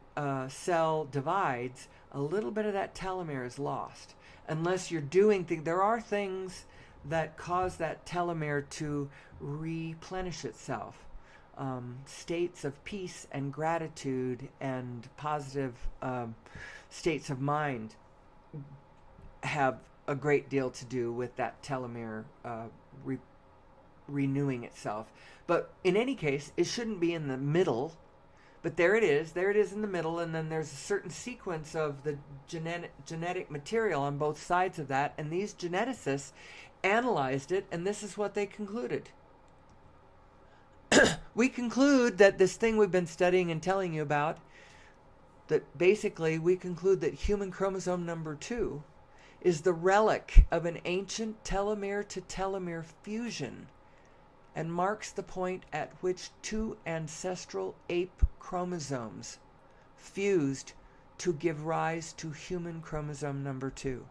Speaker 1: cell divides, a little bit of that telomere is lost. Unless you're doing things, there are things that cause that telomere to replenish itself. States of peace and gratitude and positive states of mind have a great deal to do with that telomere renewing itself. But in any case, it shouldn't be in the middle. But there it is in the middle, and then there's a certain sequence of the genetic material on both sides of that, and these geneticists analyzed it, and this is what they concluded. We conclude that this thing we've been studying and telling you about, that basically we conclude that human chromosome number 2 is the relic of an ancient telomere to telomere fusion and marks the point at which 2 ancestral ape chromosomes fused to give rise to human chromosome number 2.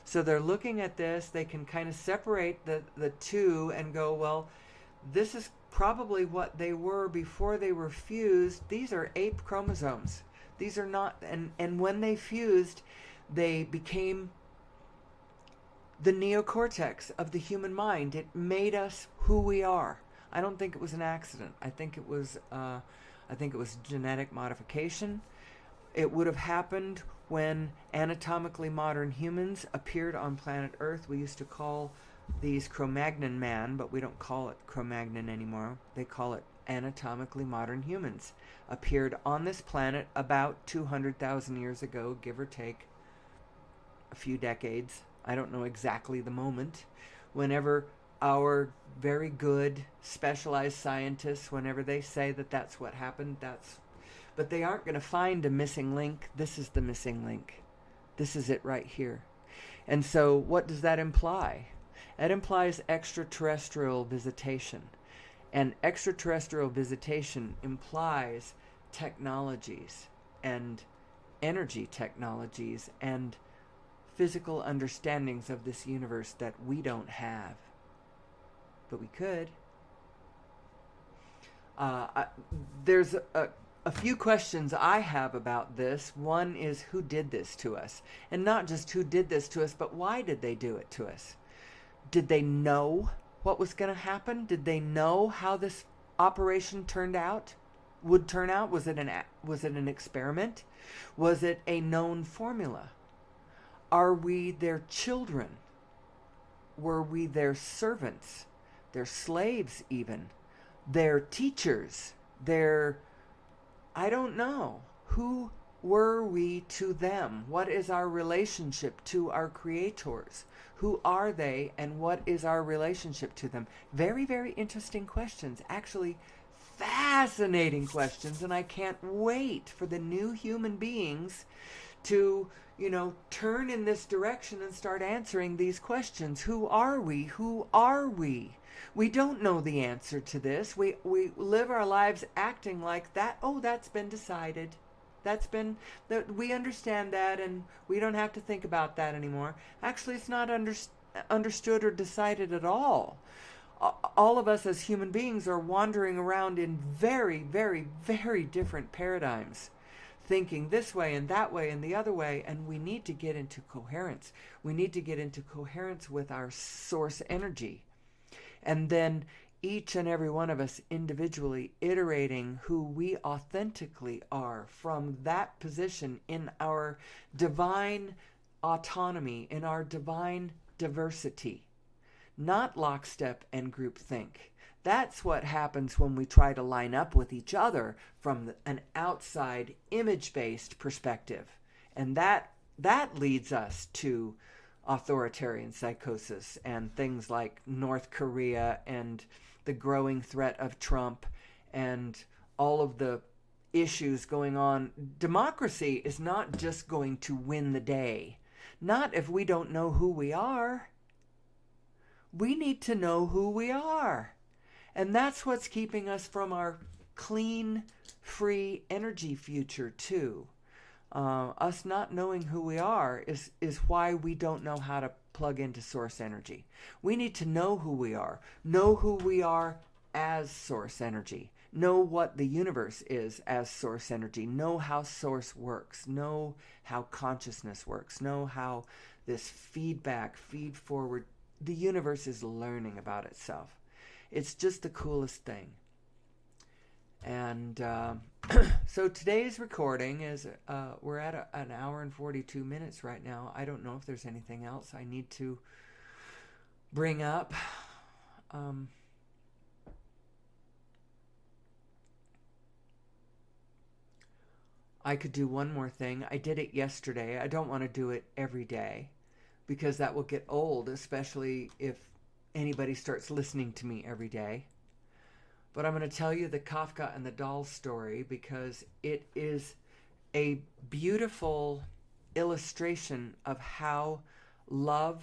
Speaker 1: So they're looking at this, they can kind of separate the two and go, well, this is probably what they were before they were fused. These are ape chromosomes. These are not, and when they fused, they became the neocortex of the human mind. It made us who we are. I don't think it was an accident. I think it was genetic modification. It would have happened when anatomically modern humans appeared on planet Earth. We used to call these Cro-Magnon man, but we don't call it Cro-Magnon anymore. They call it anatomically modern humans appeared on this planet about 200,000 years ago, give or take a few decades. I don't know exactly the moment. Whenever our very good specialized scientists, whenever they say that that's what happened, but they aren't going to find a missing link. This is the missing link. This is it right here. And so what does that imply? It implies extraterrestrial visitation. And extraterrestrial visitation implies technologies and energy technologies and physical understandings of this universe that we don't have. But we could. There's a few questions I have about this. One is, who did this to us? And not just who did this to us, but why did they do it to us? Did they know what was going to happen? Did they know how this operation would turn out? Was it an experiment? Was it a known formula? Are we their children? Were we their servants? Their slaves even? Their teachers? I don't know. Who were we to them? What is our relationship to our creators? Who are they, and what is our relationship to them? Very, very interesting questions. Actually, fascinating questions, and I can't wait for the new human beings to, turn in this direction and start answering these questions. Who are we? Who are we? We don't know the answer to this. We live our lives acting like that. Oh, that's been decided. We understand that, and we don't have to think about that anymore. Actually, it's not understood or decided at all. All of us as human beings are wandering around in very, very, very different paradigms, thinking this way and that way and the other way, and we need to get into coherence. We need to get into coherence with our source energy. And then each and every one of us individually iterating who we authentically are from that position in our divine autonomy, in our divine diversity. Not lockstep and groupthink. That's what happens when we try to line up with each other from an outside image-based perspective. And that leads us to authoritarian psychosis and things like North Korea and the growing threat of Trump and all of the issues going on. Democracy is not just going to win the day. Not if we don't know who we are. We need to know who we are. And that's what's keeping us from our clean, free energy future too. Us not knowing who we are is why we don't know how to plug into source energy. We need to know who we are as source energy, know what the universe is as source energy, know how source works, know how consciousness works, know how this feed forward, the universe is learning about itself. It's just the coolest thing. And so today's recording is, we're at an hour and 42 minutes right now. I don't know if there's anything else I need to bring up. I could do one more thing. I did it yesterday. I don't want to do it every day because that will get old, especially if anybody starts listening to me every day. But I'm going to tell you the Kafka and the doll story because it is a beautiful illustration of how love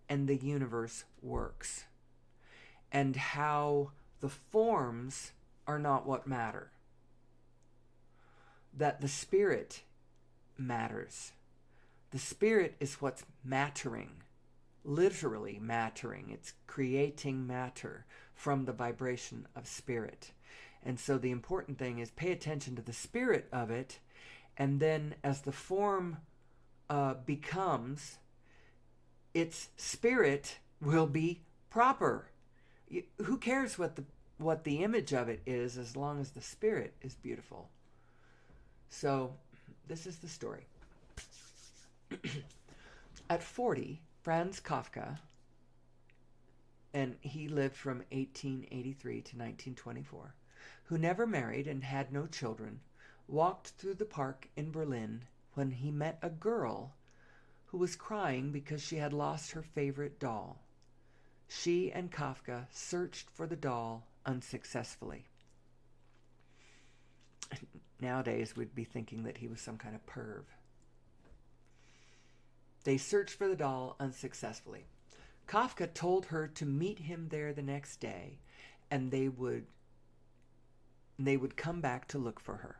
Speaker 1: and the universe works and how the forms are not what matter. That the spirit matters. The spirit is what's mattering, literally mattering. It's creating matter from the vibration of spirit. And so the important thing is pay attention to the spirit of it, and then as the form becomes, its spirit will be proper. Who cares what the image of it is as long as the spirit is beautiful? So this is the story. At 40, Franz Kafka, and he lived from 1883 to 1924, who never married and had no children, walked through the park in Berlin when he met a girl who was crying because she had lost her favorite doll. She and Kafka searched for the doll unsuccessfully. Nowadays, we'd be thinking that he was some kind of perv. They searched for the doll unsuccessfully. Kafka told her to meet him there the next day, and they would come back to look for her.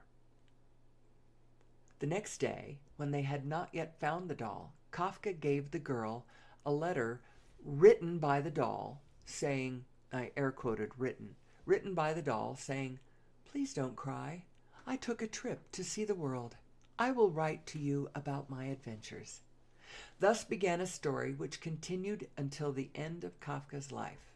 Speaker 1: The next day, when they had not yet found the doll, Kafka gave the girl a letter written by the doll saying, I air quoted written by the doll saying, "Please don't cry. I took a trip to see the world. I will write to you about my adventures." Thus began a story which continued until the end of Kafka's life.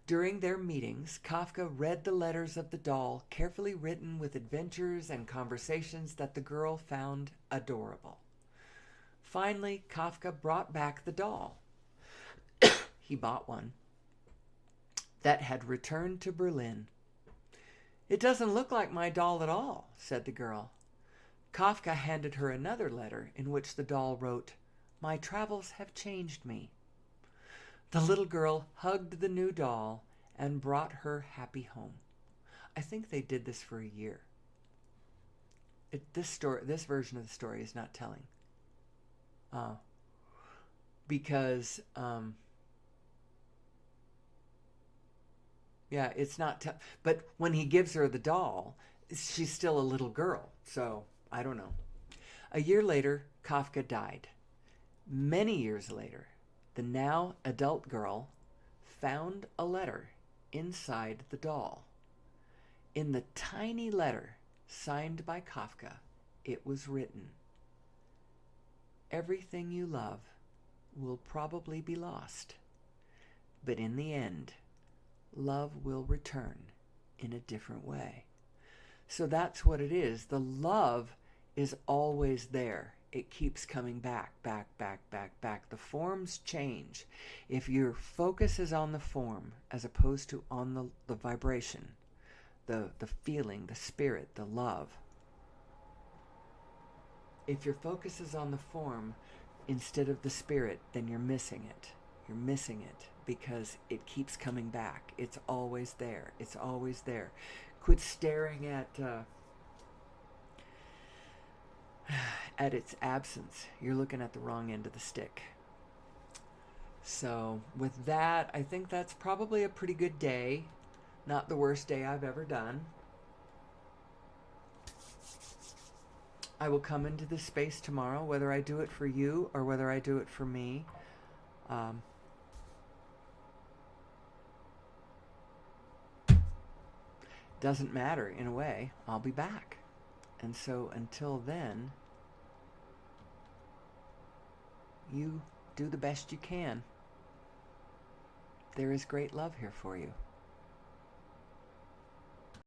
Speaker 1: During their meetings, Kafka read the letters of the doll, carefully written with adventures and conversations that the girl found adorable. Finally, Kafka brought back the doll. He bought one that had returned to Berlin. "It doesn't look like my doll at all," said the girl. Kafka handed her another letter in which the doll wrote, "My travels have changed me." The little girl hugged the new doll and brought her happy home. I think they did this for a year. This version of the story is not telling. Because it's not. But when he gives her the doll, she's still a little girl. So I don't know. A year later, Kafka died. Many years later, the now adult girl found a letter inside the doll. In the tiny letter signed by Kafka, it was written, "Everything you love will probably be lost, but in the end, love will return in a different way." So that's what it is. The love is always there. It keeps coming back, back, back, back, back. The forms change. If your focus is on the form as opposed to on the vibration, the feeling, the spirit, the love. If your focus is on the form instead of the spirit, then you're missing it. You're missing it because it keeps coming back. It's always there. It's always there. Quit staring at its absence. You're looking at the wrong end of the stick. So with that, I think that's probably a pretty good day. Not the worst day I've ever done. I will come into this space tomorrow, whether I do it for you or whether I do it for me. Doesn't matter in a way. I'll be back. And so until then, you do the best you can. There is great love here for you.